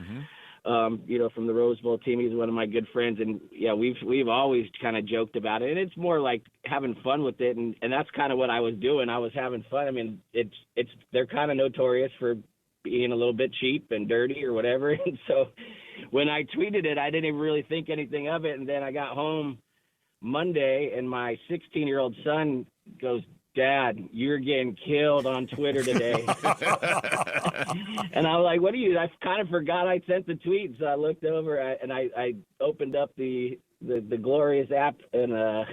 from the Rose Bowl team. He's one of my good friends, and yeah, we've always kind of joked about it. And it's more like having fun with it, and that's kind of what I was doing. I was having fun. I mean, they're kind of notorious for being a little bit cheap and dirty or whatever. And so when I tweeted it, I didn't even really think anything of it. And then I got home Monday and my 16-year-old son goes, "Dad, you're getting killed on Twitter today." And I was like, I kind of forgot I sent the tweet. So I looked over and I opened up the glorious app and I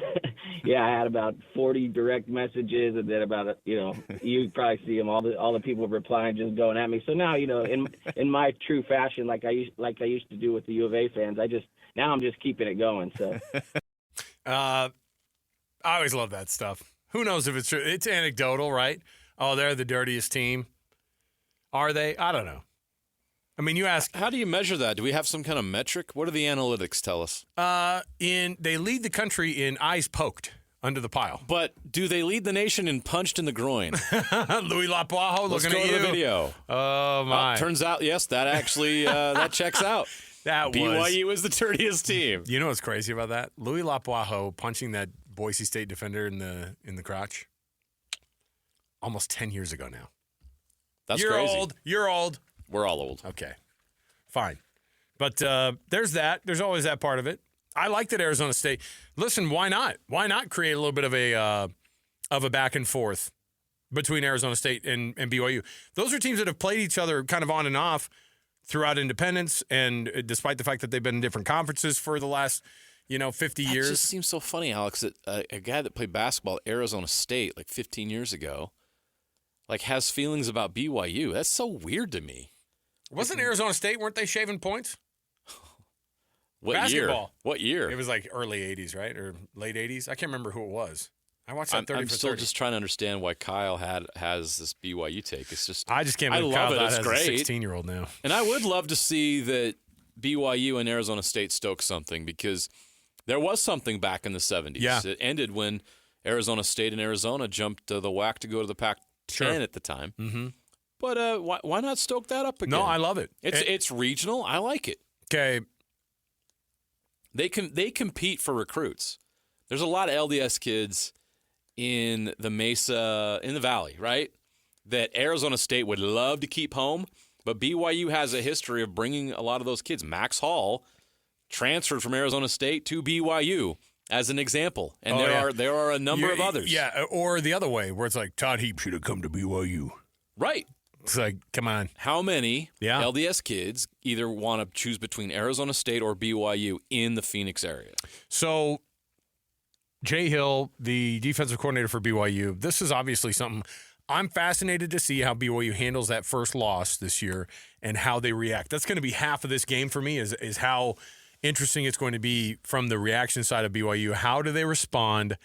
had about 40 direct messages, and then about you probably see them, all the people replying, just going at me. So now in my true fashion, like I used to do with the U of A fans, I'm just keeping it going. So
I always love that stuff. Who knows if it's true? It's anecdotal, right? Oh, they're the dirtiest team. Are they? I don't know. I mean, you ask.
How do you measure that? Do we have some kind of metric? What do the analytics tell us?
They lead the country in eyes poked under the pile.
But do they lead the nation in punched in the groin?
Louis Lapuajo
Let's
looking
go
at
to
you.
the video.
Oh, my.
Turns out, yes, that actually that checks out. BYU is the dirtiest team.
You know what's crazy about that? Louis Lapuajo punching that Boise State defender in the crotch almost 10 years ago now.
That's crazy.
You're old.
We're all old.
Okay, fine. But there's that. There's always that part of it. I like that Arizona State. Listen, why not? Why not create a little bit of a back and forth between Arizona State and BYU? Those are teams that have played each other kind of on and off throughout independence, and despite the fact that they've been in different conferences for the last 50 years.
It just seems so funny, Alex, that a guy that played basketball at Arizona State like 15 years ago has feelings about BYU. That's so weird to me.
Wasn't Arizona State, weren't they shaving points?
What
Basketball.
year? What year?
It was like early 80s, right? Or late 80s? I can't remember who it was. I watched that 30
I'm
for
still
30.
just trying to understand why Kyle has this BYU take. It's just
I just can't believe
I love
Kyle
it.
Dodd
It's
has
great.
a 16-year-old now.
And I would love to see that BYU and Arizona State stoke something, because there was something back in the 70s.
Yeah.
It ended when Arizona State and Arizona jumped the WAC to go to the Pac-10 at the time.
Mm-hmm.
But why not stoke that up again?
No, I love it.
It's regional. I like it.
Okay.
They compete for recruits. There's a lot of LDS kids in the Mesa, in the Valley, right, that Arizona State would love to keep home, but BYU has a history of bringing a lot of those kids. Max Hall transferred from Arizona State to BYU as an example, and there are a number of others.
Yeah, or the other way, where it's like, Todd Heap should have come to BYU.
Right.
It's like, come on.
How many LDS kids either want to choose between Arizona State or BYU in the Phoenix area?
So, Jay Hill, the defensive coordinator for BYU, this is obviously something I'm fascinated to see how BYU handles that first loss this year and how they react. That's going to be half of this game for me is how interesting it's going to be from the reaction side of BYU. How do they respond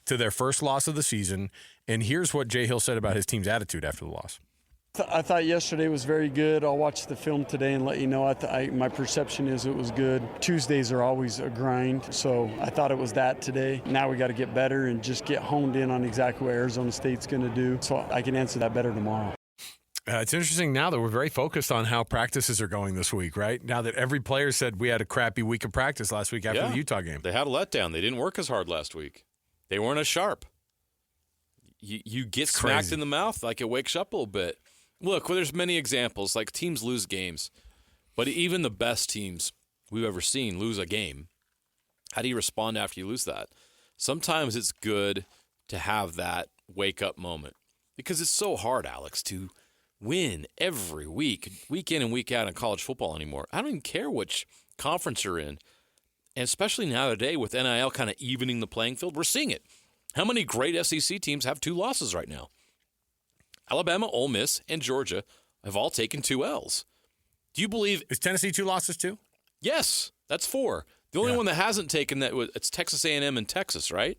to their first loss of the season? And here's what Jay Hill said about his team's attitude after the loss.
I thought yesterday was very good. I'll watch the film today and let you know. My perception is it was good. Tuesdays are always a grind, so I thought it was that today. Now we got to get better and just get honed in on exactly what Arizona State's going to do, so I can answer that better tomorrow.
It's interesting now that we're very focused on how practices are going this week, right? Now that every player said we had a crappy week of practice last week after the Utah game.
They had a letdown. They didn't work as hard last week. They weren't as sharp. You get smacked in the mouth, like it wakes up a little bit. Look, there's many examples. Like, teams lose games, but even the best teams we've ever seen lose a game. How do you respond after you lose that? Sometimes it's good to have that wake-up moment, because it's so hard, Alex, to win every week in and week out in college football anymore. I don't even care which conference you're in, and especially nowadays with NIL kind of evening the playing field, we're seeing it. How many great SEC teams have 2 losses right now? Alabama, Ole Miss, and Georgia have all taken 2 L's. Do you believe...
Is Tennessee 2 losses too?
Yes, that's 4. The only one that hasn't taken that, it's Texas A&M and Texas, right?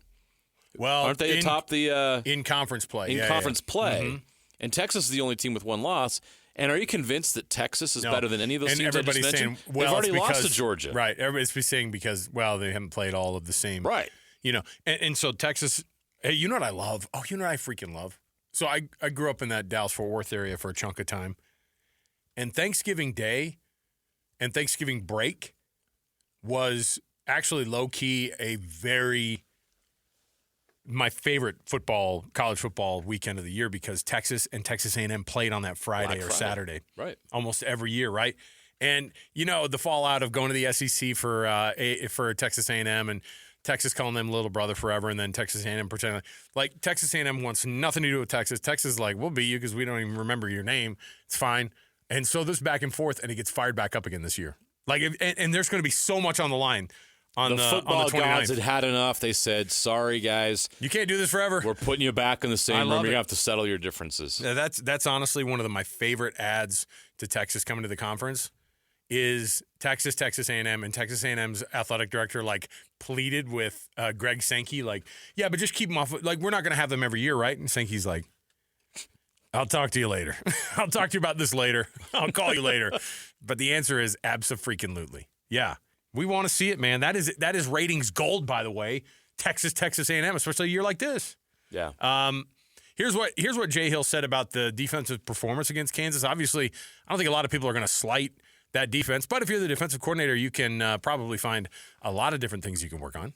Well,
aren't they atop the...
in conference play.
In conference play. Mm-hmm. And Texas is the only team with 1 loss. And are you convinced that Texas is better than any of those teams I just mentioned?
Well,
they've already lost to Georgia.
Right. Everybody's saying because, well, they haven't played all of the same.
Right.
You know, and so Texas... Hey, you know what I love? Oh, you know what I freaking love? So I grew up in that Dallas-Fort Worth area for a chunk of time. And Thanksgiving Day and Thanksgiving break was actually low-key my favorite college football weekend of the year, because Texas and Texas A&M played on that Friday or Saturday.
Right.
Almost every year, right? And, you know, the fallout of going to the SEC for Texas A&M and Texas calling them little brother forever, and then Texas A&M pretending like Texas A&M wants nothing to do with Texas. Texas is like, we'll beat you because we don't even remember your name. It's fine. And so this back and forth, and it gets fired back up again this year. Like, and there's going to be so much on the line. On the
football
29th.
gods had enough. They said, sorry, guys.
You can't do this forever.
We're putting you back in the same room. You're going to have to settle your differences.
Yeah, that's honestly one of my favorite adds to Texas coming to the conference is Texas A&M, and Texas A&M's athletic director pleaded with Greg Sankey, yeah, but just keep them off. We're not going to have them every year, right? And Sankey's like, I'll talk to you later. I'll talk to you about this later. I'll call you later. But the answer is abso-freaking-lutely. Yeah, we want to see it, man. That is ratings gold, by the way. Texas A&M, especially a year like this.
Yeah.
Here's what Jay Hill said about the defensive performance against Kansas. Obviously, I don't think a lot of people are going to slight that defense, but if you're the defensive coordinator, you can probably find a lot of different things you can work on.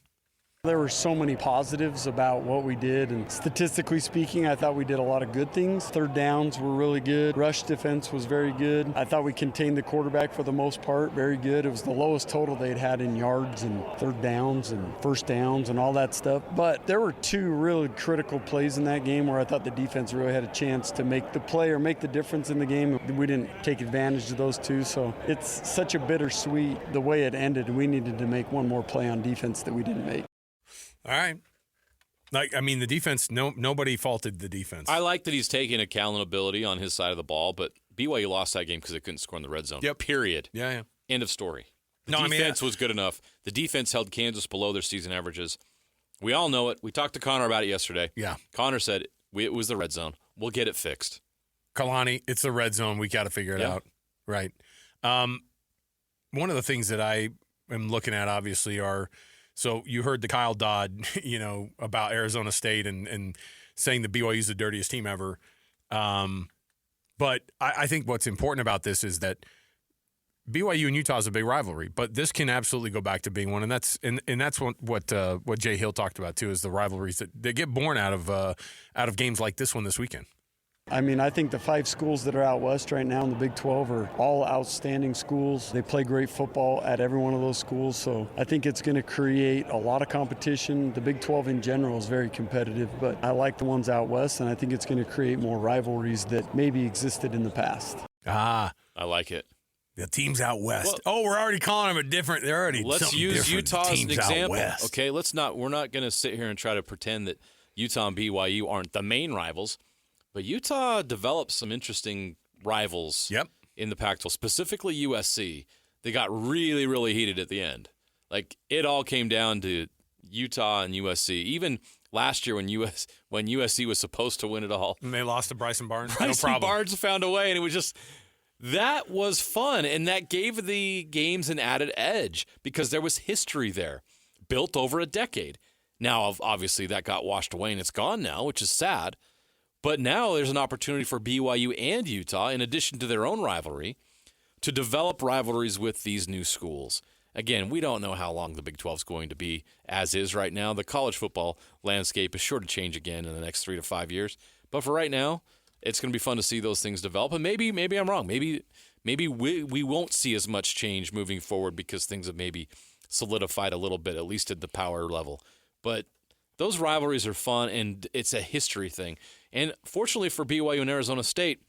There were so many positives about what we did, and statistically speaking, I thought we did a lot of good things. Third downs were really good. Rush defense was very good. I thought we contained the quarterback for the most part, very good. It was the lowest total they'd had in yards and third downs and first downs and all that stuff. But there were 2 really critical plays in that game where I thought the defense really had a chance to make the play or make the difference in the game. We didn't take advantage of those 2, so it's such a bittersweet the way it ended. We needed to make one more play on defense that we didn't make.
All right. The defense, nobody faulted the defense.
I like that he's taking accountability on his side of the ball, but BYU lost that game because they couldn't score in the red zone.
Yep.
Period.
Yeah.
End of story. The defense was good enough. The defense held Kansas below their season averages. We all know it. We talked to Connor about it yesterday.
Yeah.
Connor said it was the red zone. We'll get it fixed.
Kalani, it's the red zone. We got to figure it out. Right. One of the things that I am looking at, obviously, so you heard the Kyle Dodd, about Arizona State and saying the BYU is the dirtiest team ever. But I think what's important about this is that BYU and Utah is a big rivalry, but this can absolutely go back to being one, and that's what Jay Hill talked about too, is the rivalries that get born out of games like this one this weekend.
I think the 5 schools that are out west right now in the Big 12 are all outstanding schools. They play great football at every one of those schools, so I think it's going to create a lot of competition. The Big 12 in general is very competitive, but I like the ones out west, and I think it's going to create more rivalries that maybe existed in the past.
I like it.
The teams out west. We're already calling them a different. They're already.
Let's use Utah as an example. Okay, we're not going to sit here and try to pretend that Utah and BYU aren't the main rivals. But Utah developed some interesting rivals in the Pac-12, specifically USC. They got really, really heated at the end. Like, it all came down to Utah and USC. Even last year when USC was supposed to win it all.
And they lost to Bryson Barnes.
Bryson Barnes found a way, and it was just – that was fun, and that gave the games an added edge because there was history there built over a decade. Now, obviously, that got washed away, and it's gone now, which is sad. But now there's an opportunity for BYU and Utah, in addition to their own rivalry, to develop rivalries with these new schools. Again, we don't know how long the Big 12 is going to be as is right now. The college football landscape is sure to change again in the next 3 to 5 years. But for right now, it's going to be fun to see those things develop. And maybe I'm wrong. Maybe we won't see as much change moving forward because things have maybe solidified a little bit, at least at the power level. But those rivalries are fun, and it's a history thing. And fortunately for BYU and Arizona State,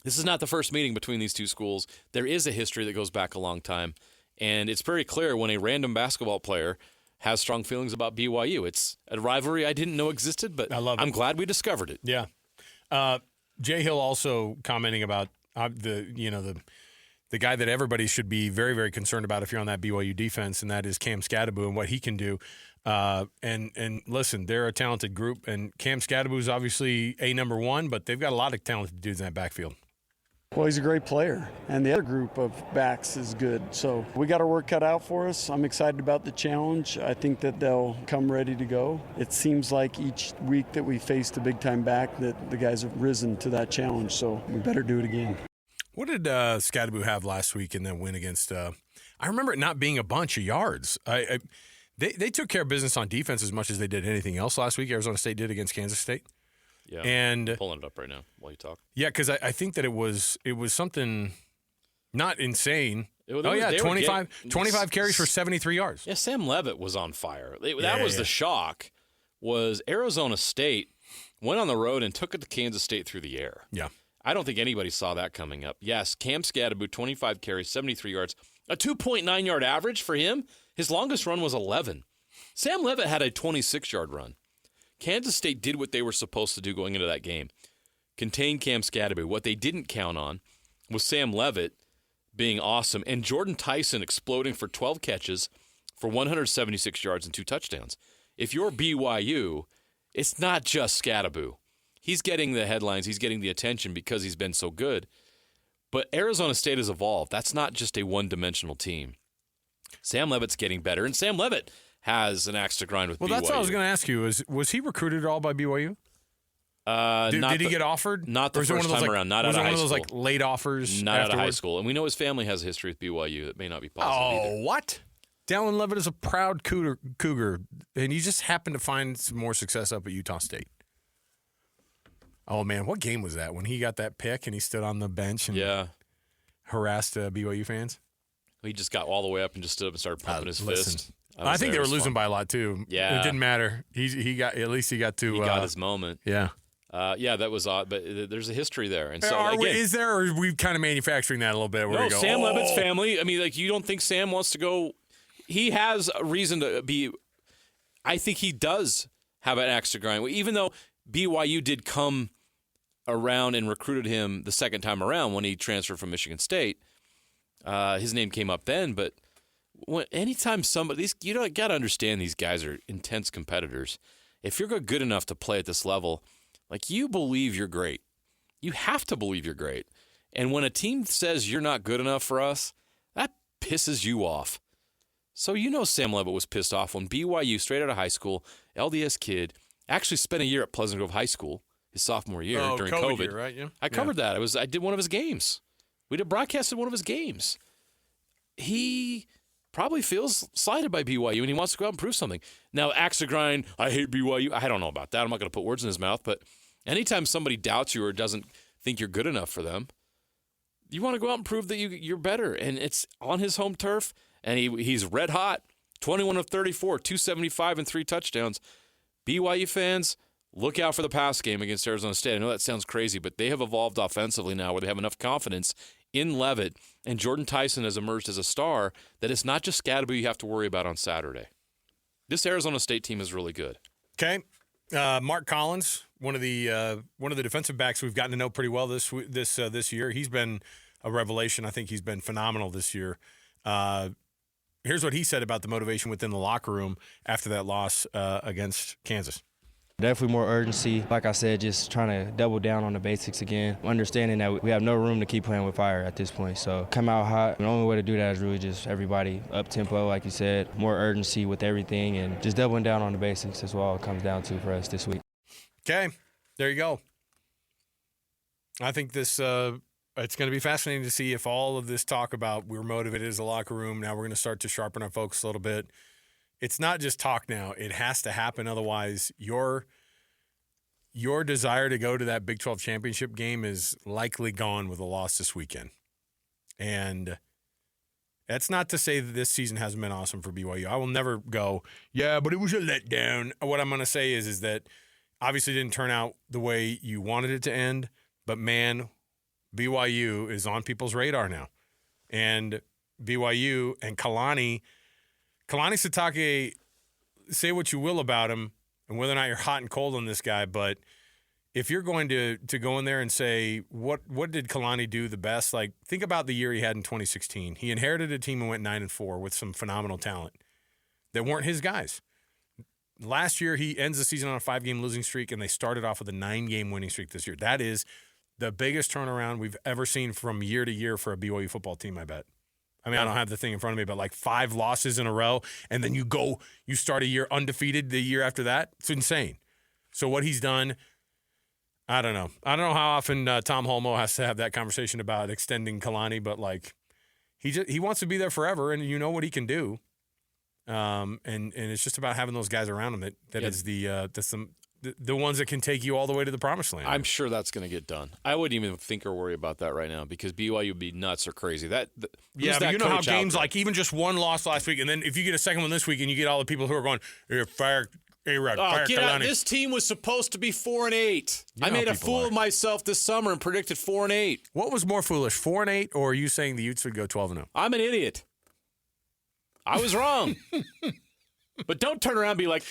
this is not the first meeting between these two schools. There is a history that goes back a long time. And it's very clear when a random basketball player has strong feelings about BYU. It's a rivalry I didn't know existed, but I'm glad we discovered it.
Yeah. Jay Hill also commenting about the guy that everybody should be very, very concerned about if you're on that BYU defense, and that is Cam Scadaboo and what he can do. And listen, they're a talented group, and Cam Scadaboo is obviously number one, but they've got a lot of talented dudes in that backfield.
Well, he's a great player, and the other group of backs is good. So we got our work cut out for us. I'm excited about the challenge. I think that they'll come ready to go. It seems like each week that we face the big-time back that the guys have risen to that challenge, so we better do it again.
What did Scadaboo have last week in that win against I remember it not being a bunch of yards. They took care of business on defense as much as they did anything else last week. Arizona State did against Kansas State.
Yeah,
and
I'm pulling it up right now while you talk.
Yeah, because I think that it was something not insane. 25 carries for 73 yards.
Yeah, Sam Levitt was on fire. That was the shock. Was Arizona State went on the road and took it to Kansas State through the air.
Yeah.
I don't think anybody saw that coming up. Yes, Cam Scadaboo, 25 carries, 73 yards, a 2.9-yard average for him. His longest run was 11. Sam Levitt had a 26-yard run. Kansas State did what they were supposed to do going into that game, contain Cam Scadaboo. What they didn't count on was Sam Levitt being awesome and Jordan Tyson exploding for 12 catches for 176 yards and 2 touchdowns. If you're BYU, it's not just Scadaboo. He's getting the headlines. He's getting the attention because he's been so good. But Arizona State has evolved. That's not just a one-dimensional team. Sam Levitt's getting better, and Sam Levitt has an axe to grind with BYU.
Well, that's what I was going to ask you. Was he recruited at all by BYU? Did he get offered?
Not the first time around. Not out of high school.
Was it one of those late offers?
Not out of high school. And we know his family has a history with BYU that may not be positive either.
What? Dallin Levitt is a proud Cougar, and he just happened to find some more success up at Utah State. Oh, man, what game was that when he got that pick and he stood on the bench and harassed BYU fans?
He just got all the way up and just stood up and started pumping his fist.
I think they were losing by a lot, too.
Yeah.
It didn't matter. He got
his moment.
Yeah.
That was odd, but there's a history there. And so,
is there, or are we kind of manufacturing that a little bit? Where we go,
Sam Levitt's family, you don't think Sam wants to go – he has a reason to be – I think he does How about axe to grind? Even though BYU did come around and recruited him the second time around when he transferred from Michigan State, his name came up then. But anytime you got to understand these guys are intense competitors. If you're good enough to play at this level, like you believe you're great. You have to believe you're great. And when a team says you're not good enough for us, that pisses you off. So Sam Levitt was pissed off when BYU, straight out of high school, LDS kid, actually spent a year at Pleasant Grove High School his sophomore year during COVID.
Year, right? Yeah.
I covered that. I did one of his games. We did broadcast at one of his games. He probably feels slighted by BYU, and he wants to go out and prove something. Now, axe to grind, I hate BYU. I don't know about that. I'm not going to put words in his mouth, but anytime somebody doubts you or doesn't think you're good enough for them, you want to go out and prove that you're better. And it's on his home turf, and he's red hot, 21 of 34, 275 and 3 touchdowns. BYU fans, look out for the pass game against Arizona State. I know that sounds crazy, but they have evolved offensively now where they have enough confidence in Levitt, and Jordan Tyson has emerged as a star that it's not just Scadaboo you have to worry about on Saturday. This Arizona State team is really good.
Okay. Mark Collins, one of the defensive backs we've gotten to know pretty well this year. He's been a revelation. I think he's been phenomenal this year. Here's what he said about the motivation within the locker room after that loss against Kansas.
Definitely more urgency. Like I said, just trying to double down on the basics again, understanding that we have no room to keep playing with fire at this point. So come out hot. The only way to do that is really just everybody up tempo, like you said, more urgency with everything, and just doubling down on the basics is what all it comes down to for us this week.
Okay, there you go. I think this it's going to be fascinating to see if all of this talk about we're motivated as a locker room, now we're going to start to sharpen our focus a little bit. It's not just talk now. It has to happen. Otherwise, your desire to go to that Big 12 championship game is likely gone with a loss this weekend. And that's not to say that this season hasn't been awesome for BYU. I will never go, yeah, but it was a letdown. What I'm going to say is that obviously it didn't turn out the way you wanted it to end. But, man, BYU is on people's radar now. And BYU and Kalani Sitake, say what you will about him and whether or not you're hot and cold on this guy, but if you're going to go in there and say, what did Kalani do the best? Like, think about the year he had in 2016. He inherited a team and went 9-4 with some phenomenal talent that weren't his guys. Last year, he ends the season on a 5-game losing streak, and they started off with a 9-game winning streak this year. That is the biggest turnaround we've ever seen from year to year for a BYU football team, I bet. I mean, I don't have the thing in front of me, but like 5 losses in a row, and then you start a year undefeated the year after that. It's insane. So what he's done, I don't know. I don't know how often Tom Holmoe has to have that conversation about extending Kalani, but like he wants to be there forever, and you know what he can do. And it's just about having those guys around him that is the ones that can take you all the way to the promised land.
I'm sure that's going to get done. I wouldn't even think or worry about that right now because BYU would be nuts or crazy. But you know how games like even just one loss last week, and then if you get a second one this week, and you get all the people who are going, fire A-Rod, fire Kalani. This team was supposed to be 4-8. I made a fool of myself this summer and predicted 4-8.
What was more foolish, 4-8, or are you saying the Utes would go 12-0?
I'm an idiot. I was wrong. But don't turn around and be like,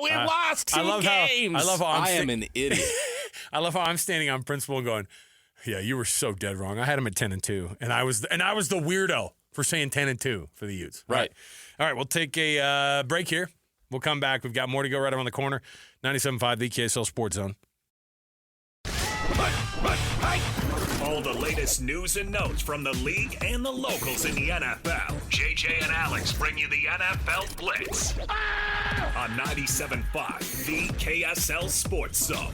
we lost 2 games. I am an idiot.
I love how I'm standing on principle and going, yeah, you were so dead wrong. I had them at 10-2, and I was the weirdo for saying 10-2 for the Utes.
Right.
All right, we'll take a break here. We'll come back. We've got more to go right around the corner. 97.5, the KSL Sports Zone.
All the latest news and notes from the league and the locals in the NFL. JJ and Alex bring you the NFL Blitz on 97.5, the KSL Sports Zone.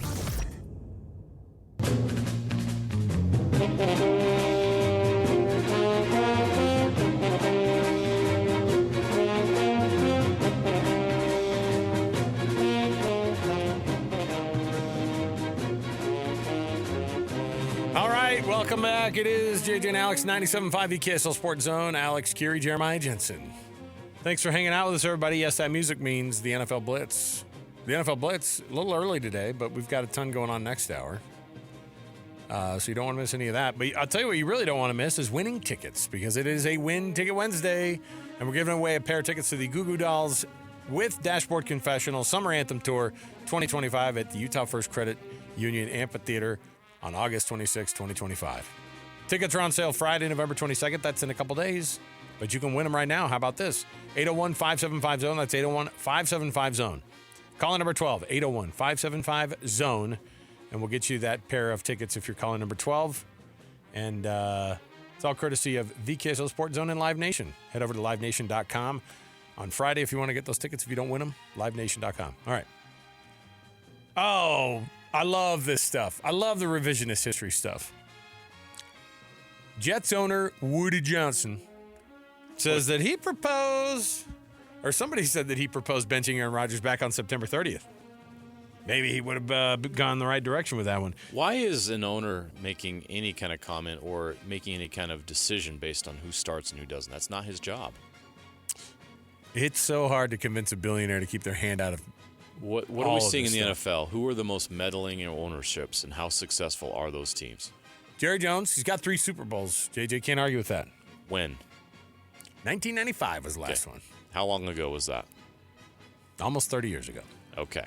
Welcome back. It is JJ and Alex, 97.5 the KSL Sports Zone. Alex, Kirry, Jeremiah Jenson. Thanks for hanging out with us, everybody. Yes, that music means the NFL Blitz. The NFL Blitz, a little early today, but we've got a ton going on next hour. So you don't want to miss any of that. But I'll tell you what you really don't want to miss is winning tickets, because it is a Win Ticket Wednesday, and we're giving away a pair of tickets to the Goo Goo Dolls with Dashboard Confessional Summer Anthem Tour 2025 at the Utah First Credit Union Amphitheater on August 26, 2025. Tickets are on sale Friday, November 22nd. That's in a couple days, but you can win them right now. How about this? 801-575-ZONE. That's 801-575-ZONE. Caller number 12, 801-575-ZONE, and we'll get you that pair of tickets if you're calling number 12. And it's all courtesy of the KSL Sports Zone and Live Nation. Head over to livenation.com on Friday if you want to get those tickets. If you don't win them, livenation.com. All right. Oh, I love this stuff. I love the revisionist history stuff. Jets owner Woody Johnson says that he proposed, or somebody said that he proposed benching Aaron Rodgers back on September 30th. Maybe he would have gone the right direction with that one.
Why is an owner making any kind of comment or making any kind of decision based on who starts and who doesn't? That's not his job.
It's so hard to convince a billionaire to keep their hand out of
What are we seeing in the NFL? Who are the most meddling in ownerships, and how successful are those teams?
Jerry Jones, he's got 3 Super Bowls. JJ can't argue with that.
When?
1995 was the last one.
How long ago was that?
Almost 30 years ago.
Okay.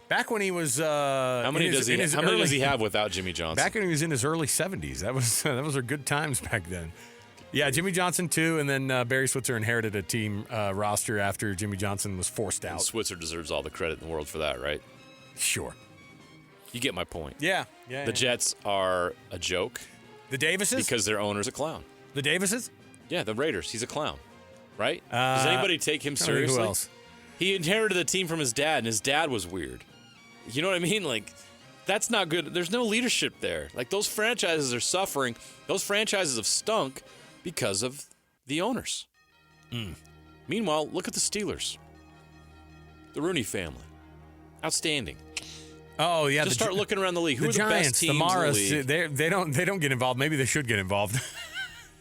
Back when he was
how many does he have without Jimmy Johnson?
Back when he was in his early 70s. That was our good times back then. Yeah, Jimmy Johnson too, and then Barry Switzer inherited a team roster after Jimmy Johnson was forced out.
And Switzer deserves all the credit in the world for that, right?
Sure.
You get my point.
Yeah.
The Jets are a joke.
The Davises?
Because their owner's a clown.
The Davises?
Yeah, the Raiders. He's a clown, right? Does anybody take him seriously?
Who else?
He inherited the team from his dad, and his dad was weird. You know what I mean? Like, that's not good. There's no leadership there. Like, those franchises are suffering. Those franchises have stunk because of the owners. Meanwhile, look at the Steelers. The Rooney family. Outstanding.
Oh, yeah.
Just start looking around the league. Who are the
Giants,
best teams
the Maras,
in the league?
they don't get involved. Maybe they should get involved.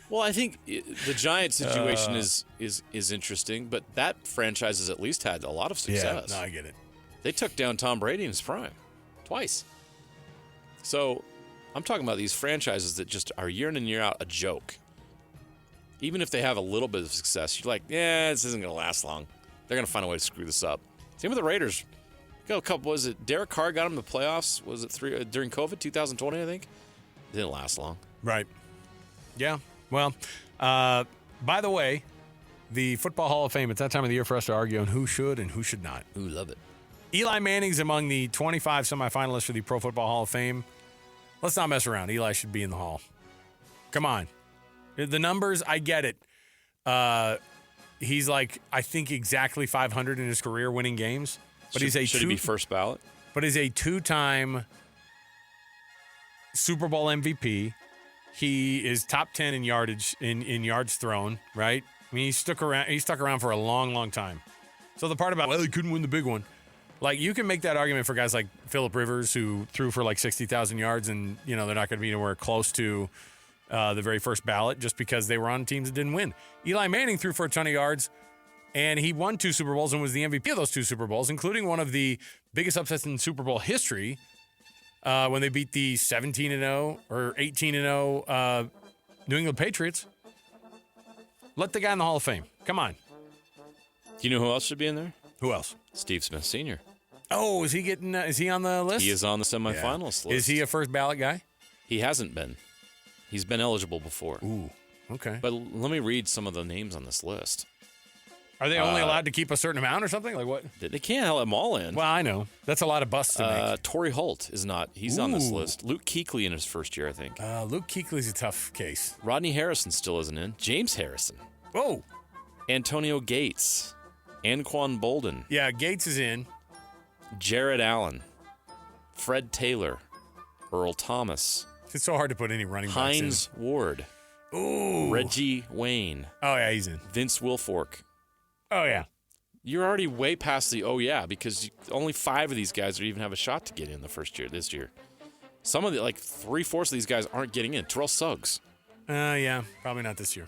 Well, I think the Giants situation is interesting, but that franchise has at least had a lot of success.
Yeah, no, I get it.
They took down Tom Brady in his prime twice. So I'm talking about these franchises that just are year in and year out a joke. Even if they have a little bit of success, you're like, yeah, this isn't going to last long. They're going to find a way to screw this up. Same with the Raiders. Got a couple. Was it Derek Carr got them to the playoffs? Was it during COVID, 2020? I think it didn't last long.
Right. Yeah. Well, by the way, the Football Hall of Fame. It's that time of the year for us to argue on who should and who should not.
Ooh, love it.
Eli Manning's among the 25 semifinalists for the Pro Football Hall of Fame. Let's not mess around. Eli should be in the Hall. Come on. The numbers, I get it. He's like, I think exactly 500 in his career winning games. But
should he be first ballot?
But he's a 2-time Super Bowl MVP. He is top 10 in yardage in yards thrown, right? I mean, he stuck around for a long, long time. So the part about, well, he couldn't win the big one. Like, you can make that argument for guys like Phillip Rivers, who threw for like 60,000 yards, and, you know, they're not going to be anywhere close to the very first ballot just because they were on teams that didn't win. Eli Manning threw for a ton of yards, and he won 2 Super Bowls and was the MVP of those 2 Super Bowls, including one of the biggest upsets in Super Bowl history when they beat the 17-0 or 18-0 New England Patriots. Let the guy in the Hall of Fame. Come on.
Do you know who else should be in there?
Who else?
Steve Smith Sr.
Oh, is he getting? Is he on the list?
He is on the semifinalist list.
Is he a first ballot guy?
He hasn't been. He's been eligible before.
Ooh, okay.
But let me read some of the names on this list.
Are they only allowed to keep a certain amount or something? Like what?
They can't let them all in.
Well, I know. That's a lot of busts to make.
Torrey Holt is not. He's on this list. Luke Kuechly in his first year, I think.
Luke Kuechly's a tough case.
Rodney Harrison still isn't in. James Harrison.
Oh.
Antonio Gates. Anquan Bolden.
Yeah, Gates is in.
Jared Allen. Fred Taylor. Earl Thomas.
It's so hard to put any running backs in.
Hines Ward.
Ooh.
Reggie Wayne.
Oh, yeah, he's in.
Vince Wilfork.
Oh, yeah.
You're already way past the because only 5 of these guys even have a shot to get in the first year this year. Some of the, like 3/4 of these guys aren't getting in. Terrell Suggs.
Yeah, probably not this year.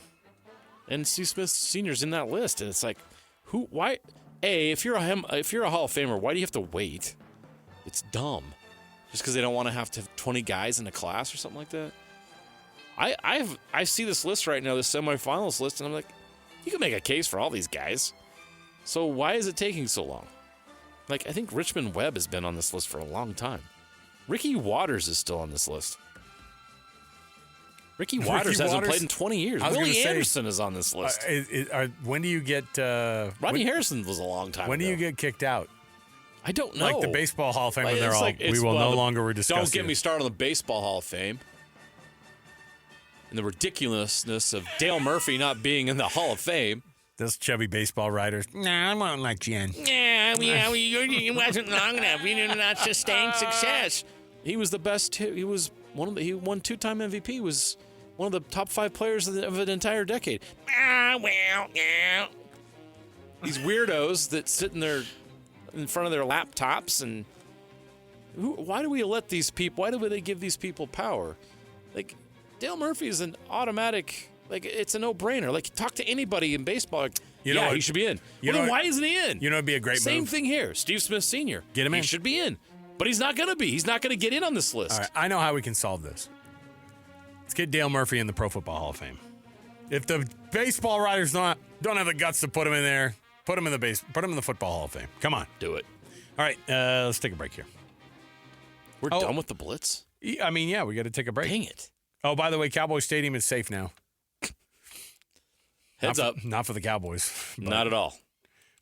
And Steve Smith Sr.'s in that list, and it's like, why? If you're a Hall of Famer, why do you have to wait? It's dumb. Just because they don't want to have 20 guys in a class or something like that. I see this list right now, this semifinals list, and I'm like, you can make a case for all these guys. So why is it taking so long? Like, I think Richmond Webb has been on this list for a long time. Ricky Waters is still on this list. Ricky Waters hasn't played in 20 years. Willie Anderson is on this list.
When do you get...
Rodney Harrison was a long time
When
ago.
do you get kicked out?
I don't know.
Like the Baseball Hall of Fame when they're all, we will no longer discuss
Don't get me started on the Baseball Hall of Fame. And the ridiculousness of Dale Murphy not being in the Hall of Fame.
Those chubby baseball writers. Nah, I won't like Jen.
Yeah, it wasn't long enough. We did not sustain success. He was the best. He was he won 2-time MVP. He was one of the top 5 players of an entire decade. These weirdos that sit in front of their laptops and why do we let these people? Why do they give these people power? Like Dale Murphy is an automatic. Like, it's a no-brainer. Like, talk to anybody in baseball. Like, he should be in. Why isn't he in?
You know, it'd be a great
Same
move.
thing here. Steve Smith Sr.
Get him in.
He should be in. But he's not going to be. He's not going to get in on this list.
All right, I know how we can solve this. Let's get Dale Murphy in the Pro Football Hall of Fame. If the baseball writers don't have the guts to put him in there, put him in the Football Hall of Fame. Come on.
Do it.
All right, let's take a break here.
We're done with the Blitz?
I mean, yeah, we got to take a break.
Dang it.
Oh, by the way, Cowboy Stadium is safe now.
Heads up.
Not for the Cowboys.
Not at all.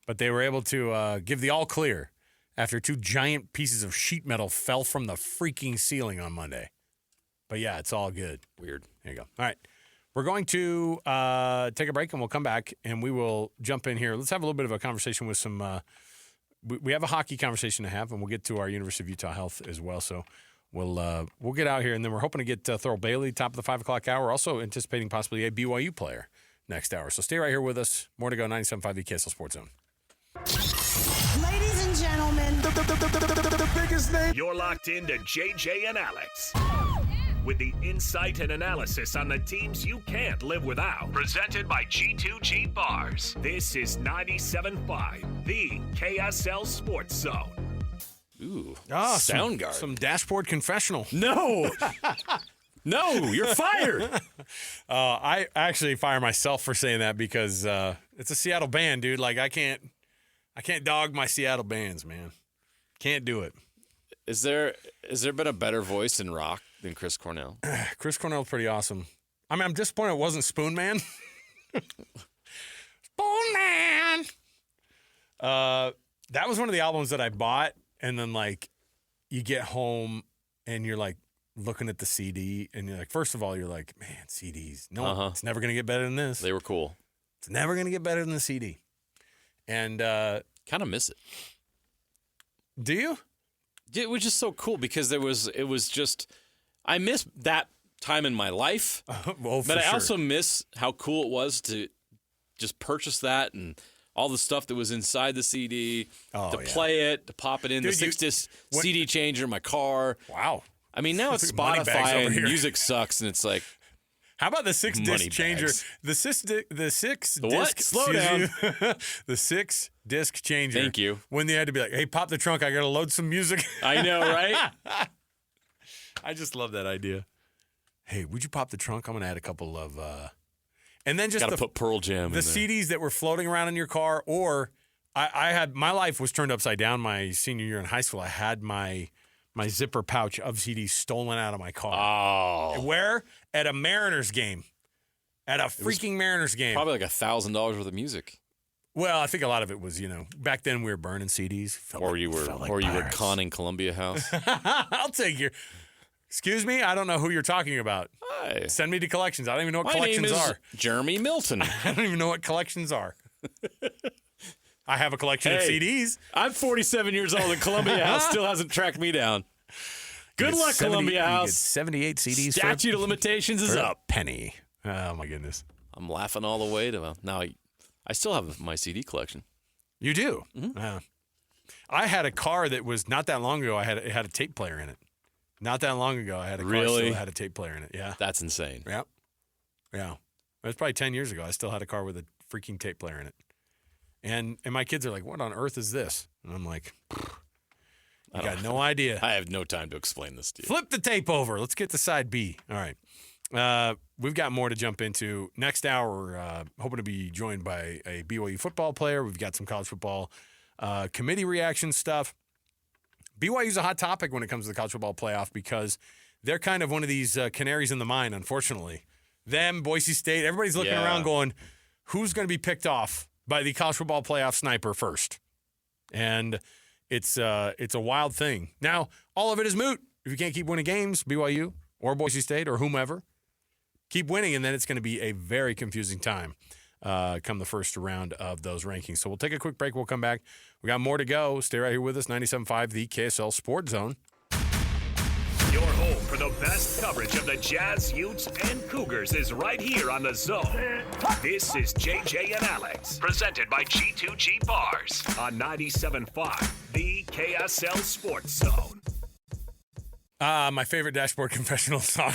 But they were able to give the all clear after 2 giant pieces of sheet metal fell from the freaking ceiling on Monday. But yeah, it's all good.
Weird.
There you go. All right. We're going to take a break and we'll come back and we will jump in here. Let's have a little bit of a conversation with some we have a hockey conversation to have and we'll get to our University of Utah Health as well. So we'll get out here and then we're hoping to get Thurl Bailey top of the 5 o'clock hour. Also anticipating possibly a BYU player next hour. So stay right here with us. More to go. 97.5 KSL Sports Zone.
Ladies and gentlemen, the
biggest name. You're locked into JJ and Alex. With the insight and analysis on the teams you can't live without. Presented by G2G Bars. This is 97.5, the KSL Sports Zone.
Ooh,
sound guard. Some dashboard confessional.
No. No, you're fired.
I actually fire myself for saying that because it's a Seattle band, dude. Like I can't dog my Seattle bands, man. Can't do it.
Is there been a better voice in rock than Chris Cornell?
Chris Cornell's pretty awesome. I mean, I'm disappointed it wasn't Spoon Man. Spoon Man. That was one of the albums that I bought, and then like you get home and you're like looking at the CD, and you're like, first of all, you're like, man, CDs. No, it's never gonna get better than this.
They were cool.
It's never gonna get better than the CD. And
kind of miss it.
Do you?
It was just so cool because it was just I miss that time in my life. But I also miss how cool it was to just purchase that and all the stuff that was inside the CD, play it, to pop it in, the 6-disc CD changer in my car.
Wow.
I mean, now it's Spotify and music sucks, and it's like,
how about the 6-disc changer? The 6-disc.
What? Slow down.
The 6-disc changer.
Thank you.
When they had to be like, hey, pop the trunk. I got to load some music.
I know, right?
I just love that idea. Hey, would you pop the trunk? I'm going to add a couple of, and then just
put Pearl Jam in
the
there.
CDs that were floating around in your car, or I had, my life was turned upside down my senior year in high school. I had my zipper pouch of CDs stolen out of my car.
Oh.
Where? At a Mariners game. At a freaking Mariners game.
Probably like $1,000 worth of music.
Well, I think a lot of it was, back then we were burning CDs.
You were conning Columbia House.
I'll take your... Excuse me? I don't know who you're talking about.
Hi.
Send me to collections. I don't even know what
My
collections
name is
are.
Jeremy Milton.
I don't even know what collections are. I have a collection of CDs.
I'm 47 years old, and Columbia House still hasn't tracked me down. Good luck, Columbia House.
78 CDs.
Statute of limitations is up.
Penny. Oh, my goodness.
I'm laughing all the way to now. I still have my CD collection.
You do?
Mm-hmm.
I had a car that was not that long ago. It had a tape player in it. Not that long ago, I had a car that still had a tape player in it. Yeah.
That's insane.
Yep. Yeah. It was probably 10 years ago. I still had a car with a freaking tape player in it. And my kids are like, what on earth is this? And I'm like, I got no idea.
I have no time to explain this to you.
Flip the tape over. Let's get to side B. All right. We've got more to jump into. Next hour, hoping to be joined by a BYU football player. We've got some college football committee reaction stuff. BYU's a hot topic when it comes to the college football playoff because they're kind of one of these canaries in the mine, unfortunately. Them, Boise State, everybody's looking around going, who's going to be picked off by the college football playoff sniper first? And it's a wild thing. Now, all of it is moot. If you can't keep winning games, BYU or Boise State or whomever, keep winning, and then it's going to be a very confusing time come the first round of those rankings. So we'll take a quick break. We'll come back. We got more to go. Stay right here with us, 97.5, the KSL Sports Zone.
Your home for the best coverage of the Jazz, Utes, and Cougars is right here on The Zone. This is JJ and Alex, presented by G2G Bars on 97.5, the KSL Sports Zone.
My favorite dashboard confessional song.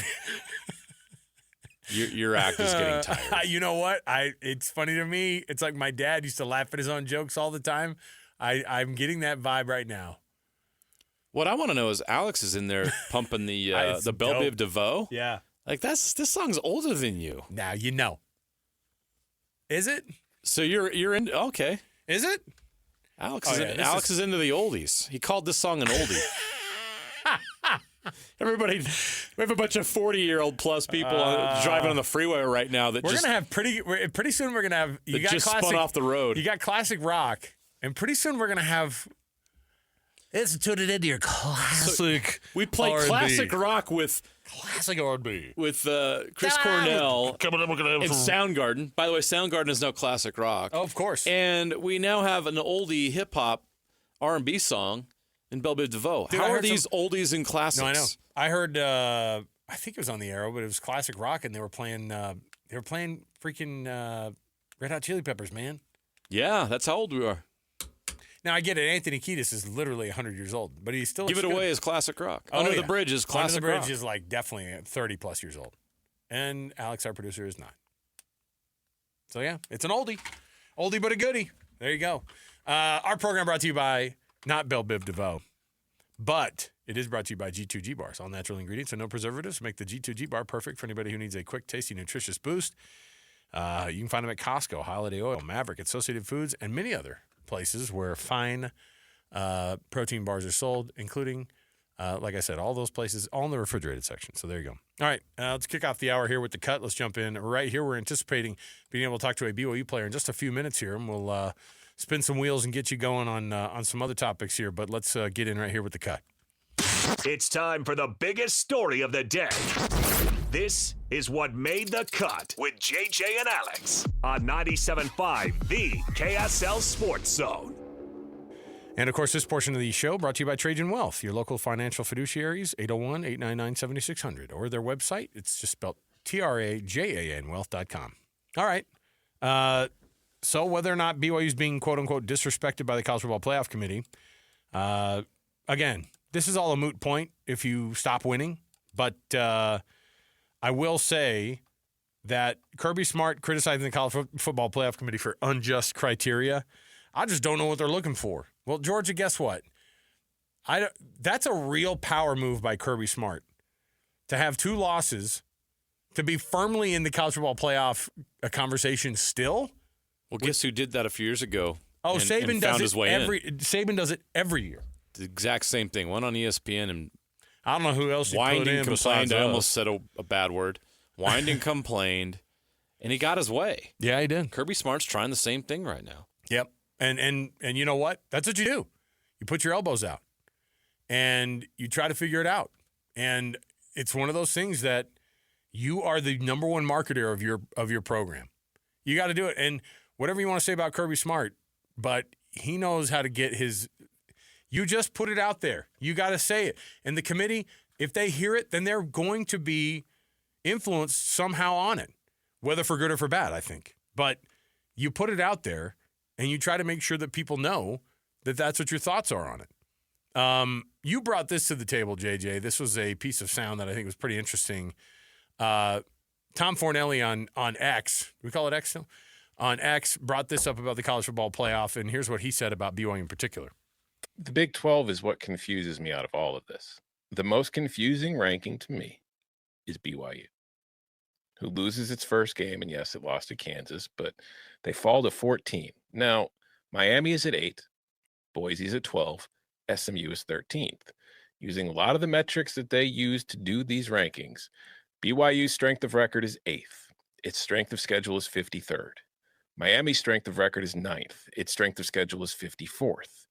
Your act is getting tired.
You know what? It's funny to me. It's like my dad used to laugh at his own jokes all the time. I'm getting that vibe right now.
What I want to know is Alex is in there pumping the Belle Biv DeVoe.
Yeah.
Like this song's older than you.
Now you know. Is it?
So you're in okay.
Is it?
Alex is into the oldies. He called this song an oldie. Everybody, we have a bunch of 40-year-old plus people driving on the freeway right now that
we're gonna have pretty soon. We're gonna have you got
just
classic,
spun off the road.
You got classic rock, and pretty soon we're gonna have. Let's tune it into your classic.
So we play
R&B.
classic rock with
classic R&B
with Chris Cornell and Soundgarden. By the way, Soundgarden is now classic rock.
Oh, of course.
And we now have an oldie hip hop R&B song in Belle Biv DeVoe.
Dude,
how are these oldies and classics?
No, I know. I heard. I think it was on the Arrow, but it was classic rock, and they were playing. Freaking Red Hot Chili Peppers, man.
Yeah, that's how old we are.
Now I get it. Anthony Kiedis is literally 100 years old, but he's still
Give It Away as classic rock. Under the Bridge is classic rock.
Under the Bridge is like definitely 30 plus years old, and Alex, our producer, is not. So yeah, it's an oldie but a goodie. There you go. Our program brought to you by not Belle Biv DeVoe, but it is brought to you by G2G Bars. All natural ingredients and no preservatives make the G2G Bar perfect for anybody who needs a quick, tasty, nutritious boost. You can find them at Costco, Holiday Oil, Maverick, Associated Foods, and many other places where fine protein bars are sold, including, like I said, all those places, all in the refrigerated section. So there you go. All right, let's kick off the hour here with the cut. Let's jump in. Right here, we're anticipating being able to talk to a BYU player in just a few minutes here, and we'll spin some wheels and get you going on some other topics here. But let's get in right here with the cut.
It's time for the biggest story of the day. This is what made the cut with JJ and Alex on 97.5, the KSL Sports Zone.
And, of course, this portion of the show brought to you by Trajan Wealth, your local financial fiduciaries, 801-899-7600, or their website. It's just spelled TRAJAN wealth.com. All right. So whether or not BYU is being, quote-unquote, disrespected by the College Football Playoff Committee, again, this is all a moot point if you stop winning. But I will say that Kirby Smart criticizing the College Football Playoff Committee for unjust criteria, I just don't know what they're looking for. Well, Georgia, guess what? That's a real power move by Kirby Smart to have 2 losses, to be firmly in the College Football Playoff conversation still.
Well, guess who did that a few years ago?
Oh, Saban does
his way in.
Saban does it every year.
The exact same thing. Went on ESPN and
I don't know who else he
whined
put in
and complained.
besides
I
us.
almost said a bad word. Whined and complained, and he got his way.
Yeah, he did.
Kirby Smart's trying the same thing right now.
Yep. And you know what? That's what you do. You put your elbows out, and you try to figure it out. And it's one of those things that you are the number one marketer of your program. You got to do it. And whatever you want to say about Kirby Smart, but he knows how to get his – you just put it out there. You got to say it. And the committee, if they hear it, then they're going to be influenced somehow on it, whether for good or for bad, I think. But you put it out there, and you try to make sure that people know that that's what your thoughts are on it. You brought this to the table, JJ. This was a piece of sound that I think was pretty interesting. Tom Fornelli on X, we call it X still? On X, brought this up about the college football playoff, and here's what he said about BYU in particular.
The Big 12 is what confuses me out of all of this. The most confusing ranking to me is BYU. who loses its first game, and yes, it lost to Kansas, but they fall to 14. Now, Miami is at 8, Boise is at 12, SMU is 13th. Using a lot of the metrics that they use to do these rankings, BYU's strength of record is 8th. Its strength of schedule is 53rd. Miami's strength of record is 9th. Its strength of schedule is 54th.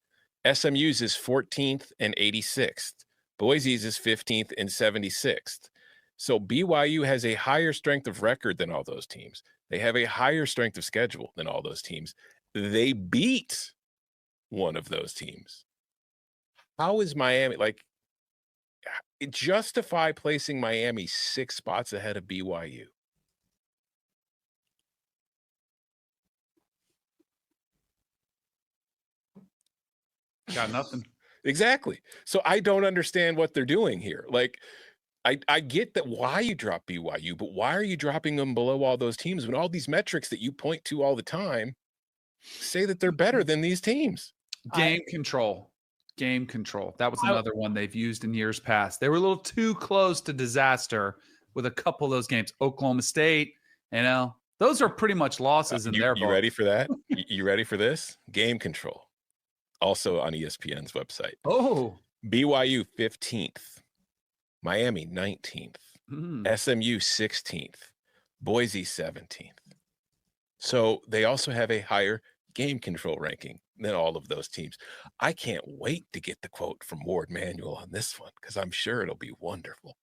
SMU's is 14th and 86th. Boise's is 15th and 76th. So BYU has a higher strength of record than all those teams. They have a higher strength of schedule than all those teams. They beat one of those teams. How is Miami, justify placing Miami 6 spots ahead of BYU?
Got nothing.
Exactly. So I don't understand what they're doing here. I get that why you drop BYU, but why are you dropping them below all those teams when all these metrics that you point to all the time say that they're better than these teams?
Game control. That was another one they've used in years past. They were a little too close to disaster with a couple of those games. Oklahoma State, those are pretty much losses in their book.
You ready for that? You ready for this? Game control. Also on ESPN's website.
Oh.
BYU 15th. Miami 19th. SMU 16th. Boise 17th. So they also have a higher game control ranking than all of those teams. I can't wait to get the quote from Ward Manuel on this one because I'm sure it'll be wonderful.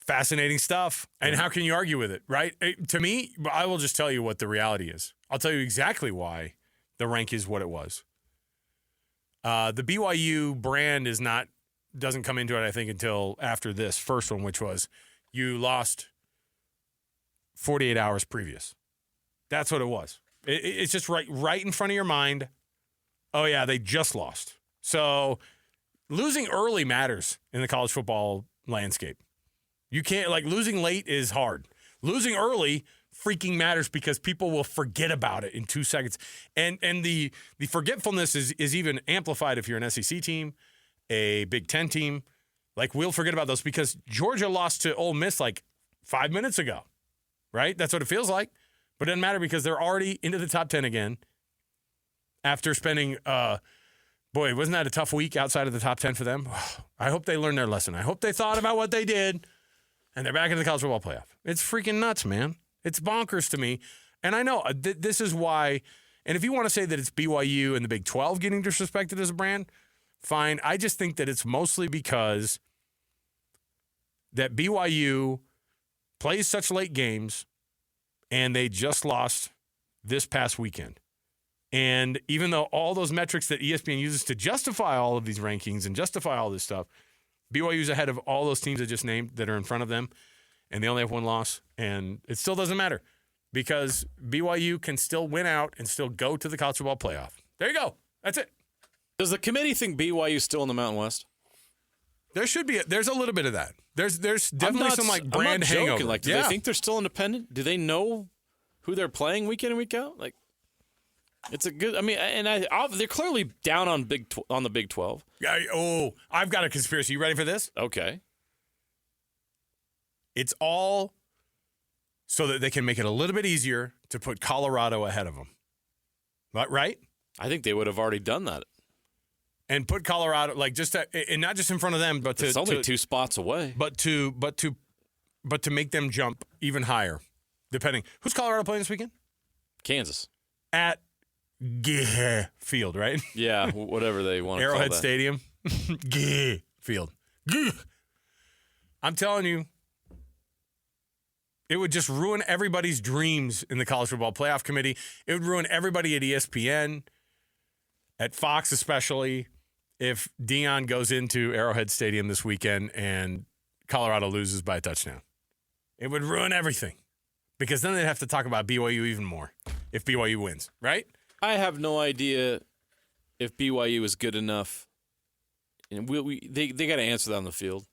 Fascinating stuff. And how can you argue with it, right? To me, I will just tell you what the reality is. I'll tell you exactly why the rank is what it was. The BYU brand doesn't come into it, I think, until after this first one, which was you lost 48 hours previous. That's what it was. It's just right in front of your mind. Oh, yeah, they just lost. So losing early matters in the college football landscape. You can't, losing late is hard. Losing early freaking matters because people will forget about it in 2 seconds. And the forgetfulness is even amplified if you're an SEC team, a Big Ten team. We'll forget about those because Georgia lost to Ole Miss 5 minutes ago, right? That's what it feels like. But it doesn't matter because they're already into the top 10 again after spending, wasn't that a tough week outside of the top 10 for them? I hope they learned their lesson. I hope they thought about what they did, and they're back in the college football playoff. It's freaking nuts, man. It's bonkers to me. And I know this is why, and if you want to say that it's BYU and the Big 12 getting disrespected as a brand, fine. I just think that it's mostly because that BYU plays such late games, and they just lost this past weekend. And even though all those metrics that ESPN uses to justify all of these rankings and justify all this stuff, BYU's ahead of all those teams I just named that are in front of them, and they only have one loss. And it still doesn't matter because BYU can still win out and still go to the college football playoff. There you go. That's it.
Does the committee think BYU's still in the Mountain West?
There should be. There's a little bit of that. There's definitely some brand hangover.
Do they think they're still independent? Do they know who they're playing week in and week out? It's a good. I mean, and they're clearly down on the Big 12.
I've got a conspiracy. You ready for this?
Okay.
It's all so that they can make it a little bit easier to put Colorado ahead of them. Right?
I think they would have already done that.
And put Colorado and not just in front of them, but
it's only 2 spots away.
But to make them jump even higher, depending. Who's Colorado playing this weekend?
Kansas
at Field, right?
Yeah, whatever they want to call that.
Arrowhead Stadium, Field. I'm telling you, it would just ruin everybody's dreams in the college football playoff committee. It would ruin everybody at ESPN, at Fox especially. If Dion goes into Arrowhead Stadium this weekend and Colorado loses by a touchdown. It would ruin everything because then they'd have to talk about BYU even more if BYU wins, right?
I have no idea if BYU is good enough. And they got to answer that on the field.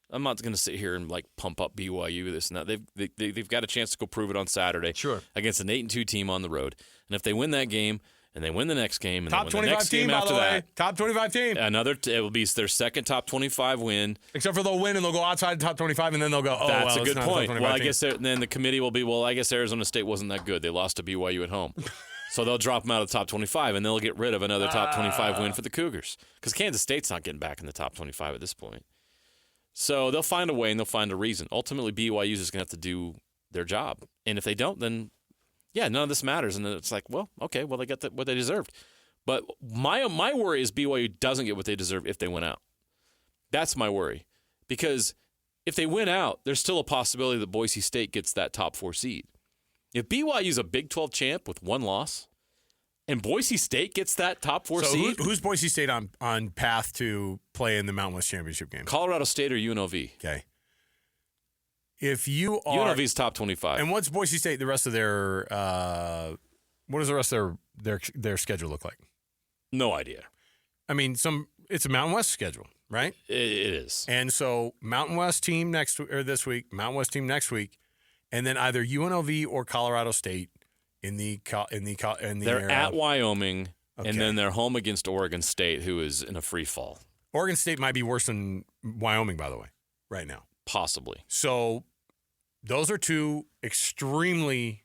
I'm not going to sit here and pump up BYU this and that. They've got a chance to go prove it on Saturday.
Sure.
Against an 8-2 team on the road. And if they win that game and they win the next game, and
top
they win the
25
next
team,
game
by
after
the way.
that.
Top 25 team.
It will be their second top 25 win.
Except for they'll win and they'll go outside the top 25, and then they'll go, oh,
That's
well,
a good
it's not
point.
a top 25
Well, I
team.
guess then the committee will be, well, I guess Arizona State wasn't that good. They lost to BYU at home. So they'll drop them out of the top 25, and they'll get rid of another top 25 win for the Cougars. Because Kansas State's not getting back in the top 25 at this point. So they'll find a way, and they'll find a reason. Ultimately, BYU is just going to have to do their job. And if they don't, then, yeah, none of this matters. And then it's like, well, okay, well, they got what they deserved. But my worry is BYU doesn't get what they deserve if they win out. That's my worry. Because if they win out, there's still a possibility that Boise State gets that top 4 seed. If BYU's a Big 12 champ with 1 loss, and Boise State gets that top 4 seed.
Who's Boise State on path to play in the Mountain West Championship game?
Colorado State or UNLV.
Okay. If you are
UNLV's top 25.
And what's Boise State? The rest of their what does the rest of their schedule look like?
No idea.
I mean, it's a Mountain West schedule, right?
It is.
And so Mountain West team this week, Mountain West team next week, and then either UNLV or Colorado State
They're at Wyoming,
okay.
and then they're home against Oregon State, who is in a free fall.
Oregon State might be worse than Wyoming, by the way, right now.
Possibly.
So those are 2 extremely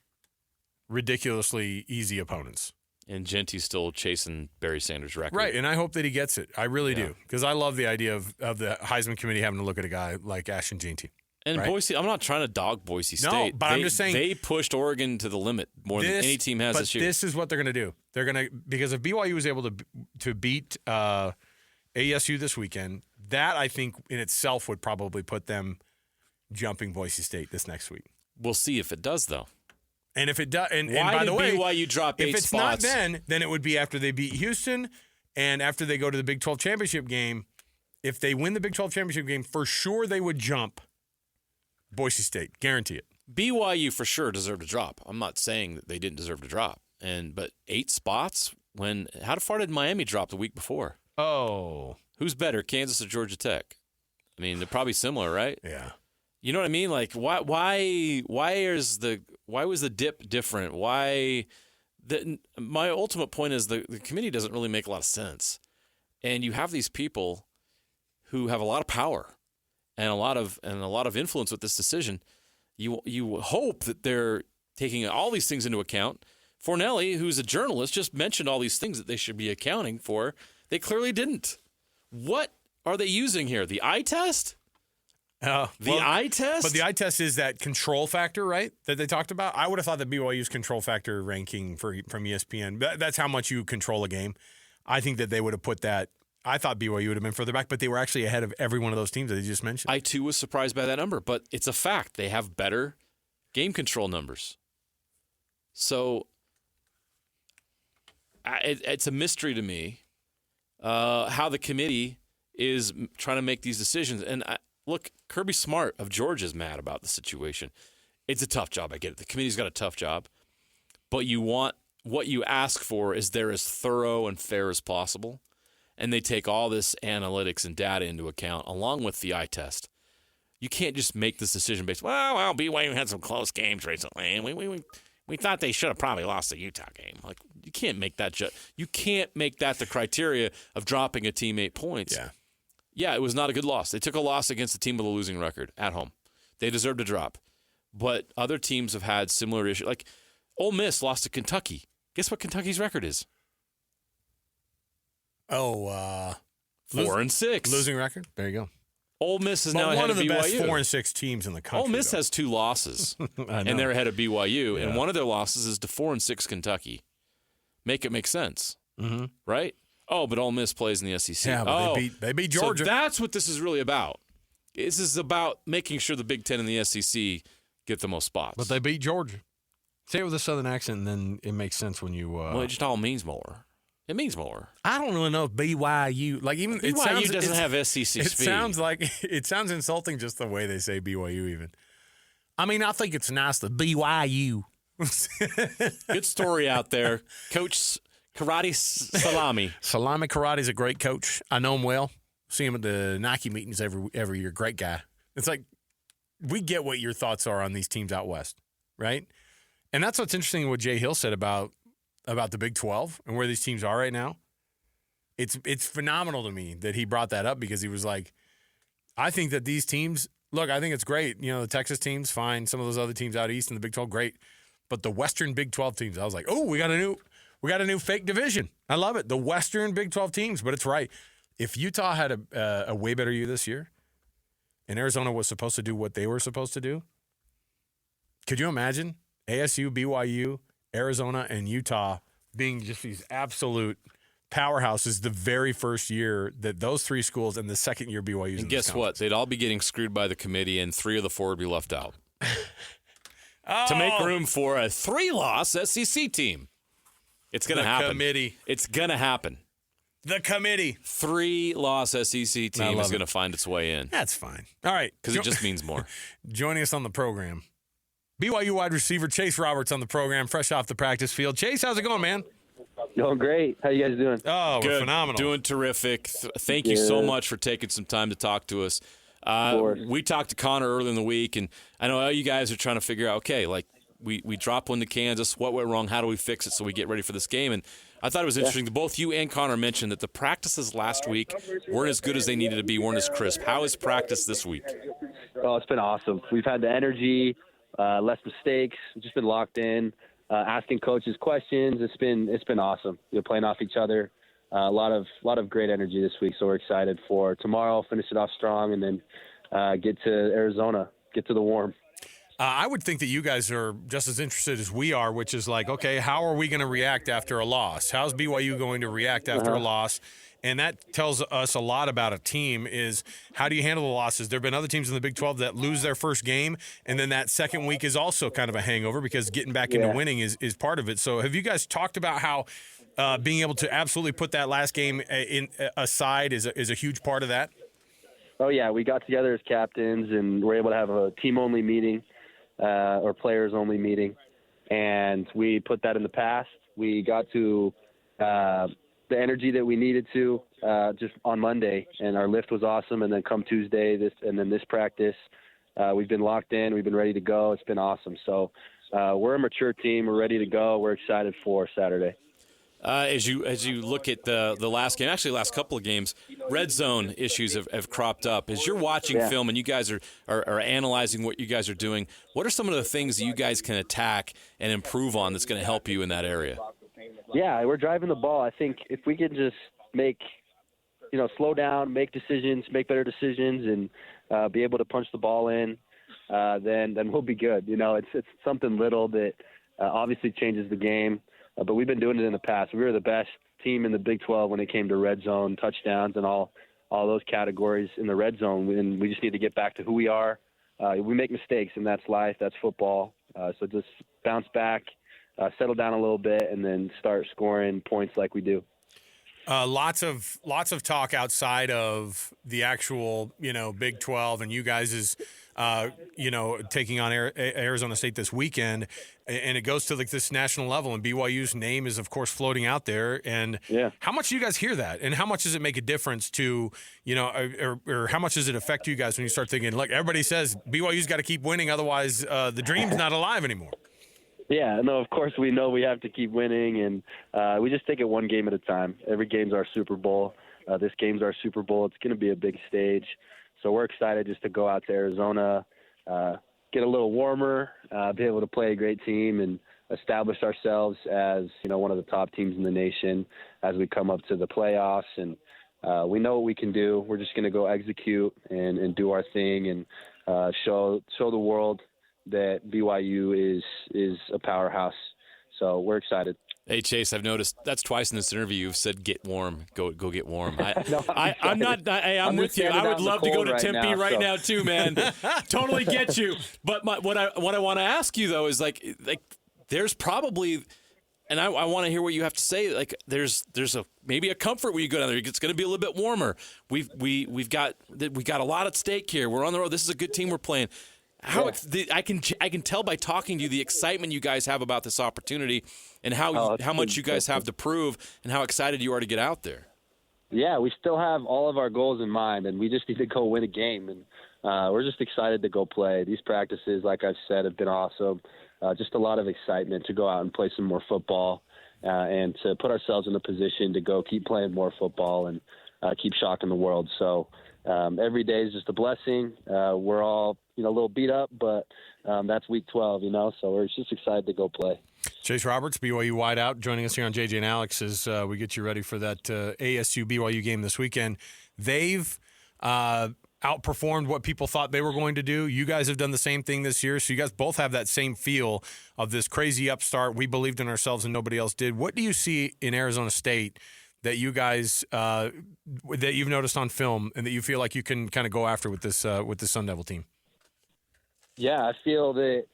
ridiculously easy opponents.
And Genty's still chasing Barry Sanders' record.
Right, and I hope that he gets it. I really do, because I love the idea of the Heisman Committee having to look at a guy like Ashton Genty.
And
right?
Boise, I'm not trying to dog Boise State.
No, but I'm just saying
they pushed Oregon to the limit more than any team has this year.
This is what they're going to do. They're going to, because if BYU was able to beat ASU this weekend, that I think in itself would probably put them jumping Boise State this next week.
We'll see if it does, though.
And if it does, and
why
by
did
the way,
BYU drop 8
if it's
spots?
not then it would be after they beat Houston and after they go to the Big 12 championship game. If they win the Big 12 championship game, for sure they would jump Boise State. Guarantee it.
BYU for sure deserved to drop. I'm not saying that they didn't deserve to drop. But 8 spots how far did Miami drop the week before?
Oh.
Who's better, Kansas or Georgia Tech? I mean, they're probably similar, right?
Yeah.
You know what I mean? Like, why was the dip different? My ultimate point is the committee doesn't really make a lot of sense. And you have these people who have a lot of power and a lot of influence with this decision. You hope that they're taking all these things into account. Fornelli, who's a journalist, just mentioned all these things that they should be accounting for. They clearly didn't. What are they using here? The eye test? Eye test?
But the eye test is that control factor, right, that they talked about? I would have thought that BYU's control factor ranking from ESPN, that's how much you control a game. I think that they would have put that. I thought BYU would have been further back, but they were actually ahead of every one of those teams that you just mentioned.
I, too, was surprised by that number, but it's a fact. They have better game control numbers. So it's a mystery to me how the committee is trying to make these decisions. And look, Kirby Smart of Georgia is mad about the situation. It's a tough job. I get it. The committee's got a tough job. But what you ask for is they're as thorough and fair as possible. And they take all this analytics and data into account along with the eye test. You can't just make this decision based, well, BYU had some close games recently, and we thought they should have probably lost the Utah game. Like, you can't make that you can't make that the criteria of dropping a team 8 points. Yeah, it was not a good loss. They took a loss against a team with a losing record at home. They deserved to drop. But other teams have had similar issues. Like, Ole Miss lost to Kentucky. Guess what Kentucky's record is? 4-6.
Losing record? There you go.
Ole Miss is now ahead of BYU.
One of the best 4-6 teams in the country.
Ole Miss has 2 losses, and they're ahead of BYU. Yeah. And one of their losses is to 4-6 Kentucky. Make it make sense, right? Oh, but Ole Miss plays in the SEC.
Yeah, but they beat Georgia.
So that's what this is really about. This is about making sure the Big Ten and the SEC get the most spots.
But they beat Georgia. Say it with a Southern accent, and then it makes sense when you.
Well, it just all means more. It means more.
I don't really know if BYU, like even
BYU doesn't have SEC speed.
It sounds insulting just the way they say BYU. Even, I mean, I think it's nice to BYU.
Good story out there, Coach Karate Salami.
Salami Karate's a great coach. I know him well. See him at the Nike meetings every year. Great guy. It's like we get what your thoughts are on these teams out west, right? And that's what's interesting. What Jay Hill said about about the Big 12 and where these teams are right now. It's phenomenal to me that he brought that up because he was like, I think that these teams, look, I think it's great. You know, the Texas teams, fine. Some of those other teams out east in the Big 12, great. But the Western Big 12 teams, I was like, oh, we got a new fake division. I love it. The Western Big 12 teams, but it's right. If Utah had a way better year this year and Arizona was supposed to do what they were supposed to do, could you imagine ASU, BYU, Arizona, and Utah being just these absolute powerhouses the very first year that those three schools and the second year BYU's
and guess what? They'd all be getting screwed by the committee, and 3 of the 4 would be left out. To make room for a 3-loss SEC team. It's going to happen.
Committee.
It's going to happen.
The committee.
3-loss SEC team is going to find its way in.
That's fine. All right.
Because it just means more.
Joining us on the program, BYU wide receiver Chase Roberts on the program, fresh off the practice field. Chase, how's it going, man?
Doing great. How you guys doing?
Oh, we're
Good.
phenomenal.
Doing terrific. Thank you so much for taking some time to talk to us. We talked to Connor earlier in the week, and I know you guys are trying to figure out, okay, like we dropped one to Kansas. What went wrong? How do we fix it so we get ready for this game? And I thought it was interesting that both you and Connor mentioned that the practices last week weren't as good as they needed to be, weren't as crisp. How is practice this week?
Oh, it's been awesome. We've had the energy, less mistakes. We've just been locked in. Asking coaches questions. It's been awesome. We're playing off each other. A lot of great energy this week. So we're excited for tomorrow. Finish it off strong, and then get to Arizona. Get to the warm.
I would think that you guys are just as interested as we are, which is like, okay, how are we going to react after a loss? How's BYU going to react after a loss? And that tells us a lot about a team is how do you handle the losses? There have been other teams in the Big 12 that lose their first game, and then that second week is also kind of a hangover because getting back into winning is part of it. So have you guys talked about how being able to absolutely put that last game aside is a huge part of that?
Oh, yeah. We got together as captains, and we're able to have a team-only meeting or players-only meeting, and we put that in the past. We got to the energy that we needed to just on Monday, and our lift was awesome. And then come Tuesday, this practice, we've been locked in. We've been ready to go. It's been awesome. So we're a mature team. We're ready to go. We're excited for Saturday.
As you look at the last game, actually the last couple of games, red zone issues have cropped up. As you're watching film and you guys are analyzing what you guys are doing, what are some of the things that you guys can attack and improve on that's going to help you in that area?
Yeah, we're driving the ball. I think if we can just slow down, make decisions, make better decisions, and be able to punch the ball in, then we'll be good. You know, it's something little that obviously changes the game. But we've been doing it in the past. We were the best team in the Big 12 when it came to red zone touchdowns and all those categories in the red zone. And we just need to get back to who we are. We make mistakes, and that's life. That's football. So just bounce back, settle down a little bit, and then start scoring points like we do.
Lots of talk outside of the actual, Big 12 and you guys is, taking on Arizona State this weekend, and it goes to like this national level, and BYU's name is of course floating out there. And how much do you guys hear that, and how much does it make a difference to, or how much does it affect you guys when you start thinking, look, everybody says BYU's got to keep winning, otherwise the dream's not alive anymore.
Yeah, no, of course we know we have to keep winning, and we just take it one game at a time. Every game's our Super Bowl. This game's our Super Bowl. It's going to be a big stage. So we're excited just to go out to Arizona, get a little warmer, be able to play a great team, and establish ourselves as, one of the top teams in the nation as we come up to the playoffs. And we know what we can do. We're just going to go execute and do our thing and show the world that BYU is a powerhouse. So we're excited.
Hey, Chase, I've noticed that's twice in this interview you've said get warm, go get warm. I'm with you. I would love to go to Tempe right now too, man. Totally get you. But what I want to ask you, though, is like there's probably, and I want to hear what you have to say, like there's maybe a comfort when you go down there. It's going to be a little bit warmer. We've got a lot at stake here. We're on the road. This is a good team we're playing. I can tell by talking to you the excitement you guys have about this opportunity and how much you guys have to prove and how excited you are to get out there.
Yeah, we still have all of our goals in mind, and we just need to go win a game. And we're just excited to go play. These practices, like I've said, have been awesome. Just a lot of excitement to go out and play some more football and to put ourselves in a position to go keep playing more football and keep shocking the world. So every day is just a blessing. We're all, a little beat up, but that's week 12, so we're just excited to go play.
Chase Roberts, BYU wideout, joining us here on JJ and Alex as we get you ready for that ASU BYU game this weekend. They've outperformed what people thought they were going to do. You guys have done the same thing this year, so you guys both have that same feel of this crazy upstart. We believed in ourselves and nobody else did. What do you see in Arizona State that you guys that you've noticed on film and that you feel like you can kind of go after with this Sun Devil team?
Yeah, I feel that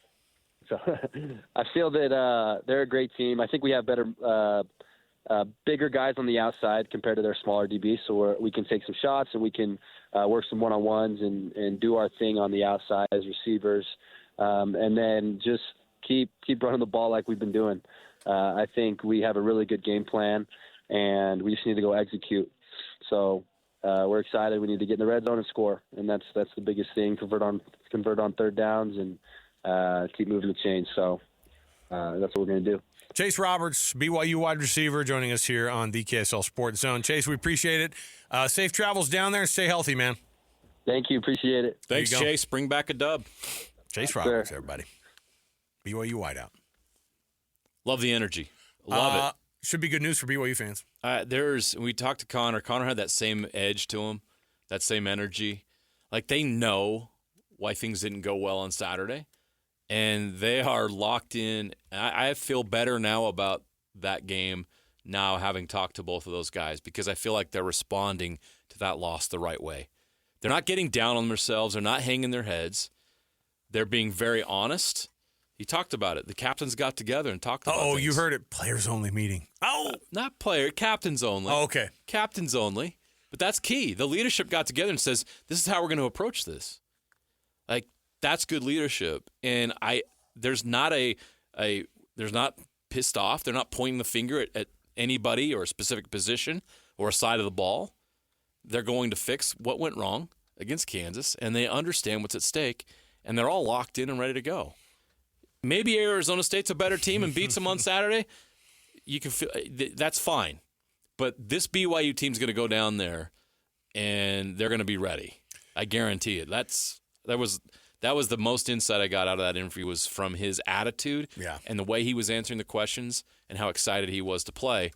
they're a great team. I think we have better, bigger guys on the outside compared to their smaller DBs, so we can take some shots and we can work some one-on-ones and do our thing on the outside as receivers, and then just keep running the ball like we've been doing. I think we have a really good game plan, and we just need to go execute. So we're excited. We need to get in the red zone and score, and that's the biggest thing. Convert on third downs and keep moving the chains. So that's what we're going to do.
Chase Roberts, BYU wide receiver, joining us here on the KSL Sports Zone. Chase, we appreciate it. Safe travels down there. Stay healthy, man.
Thank you. Appreciate it.
Thanks, Chase. Bring back a dub.
Chase Roberts, everybody. BYU wideout.
Love the energy. Love it.
Should be good news for BYU fans.
We talked to Connor. Connor had that same edge to him, that same energy. Like, they know why things didn't go well on Saturday, and they are locked in. I feel better now about that game now, having talked to both of those guys, because I feel like they're responding to that loss the right way. They're not getting down on themselves. They're not hanging their heads. They're being very honest. He talked about it. The captains got together and talked about things.
You heard it. Players only meeting.
Not player, captains only.
Oh, okay.
Captains only. But that's key. The leadership got together and says, this is how we're going to approach this. Like, that's good leadership. And they're not pissed off. They're not pointing the finger at anybody or a specific position or a side of the ball. They're going to fix what went wrong against Kansas, and they understand what's at stake, and they're all locked in and ready to go. Maybe Arizona State's a better team and beats them on Saturday. You can feel that's fine. But this BYU team's going to go down there, and they're going to be ready. I guarantee it. That was the most insight I got out of that interview, was from his attitude and the way he was answering the questions and how excited he was to play.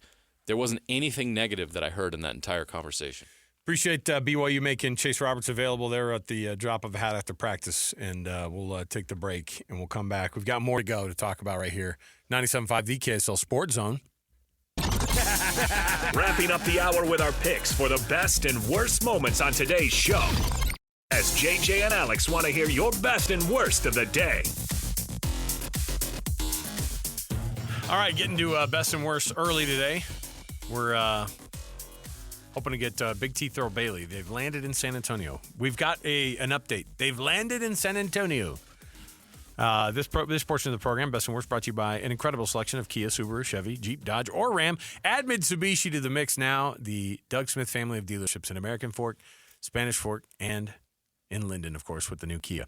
There wasn't anything negative that I heard in that entire conversation.
Appreciate BYU making Chase Roberts available there at the drop of a hat after practice, and we'll take the break, and we'll come back. We've got more to go to talk about right here. 97.5, the KSL Sports Zone.
Wrapping up the hour with our picks for the best and worst moments on today's show, as JJ and Alex want to hear your best and worst of the day.
All right, getting to best and worst early today. We're hoping to get Big T Thurl Bailey. They've landed in San Antonio. We've got an update. They've landed in San Antonio. This portion of the program, Best and Worst, brought to you by an incredible selection of Kia, Subaru, Chevy, Jeep, Dodge, or Ram. Add Mitsubishi to the mix now. The Doug Smith family of dealerships in American Fork, Spanish Fork, and in Linden, of course, with the new Kia.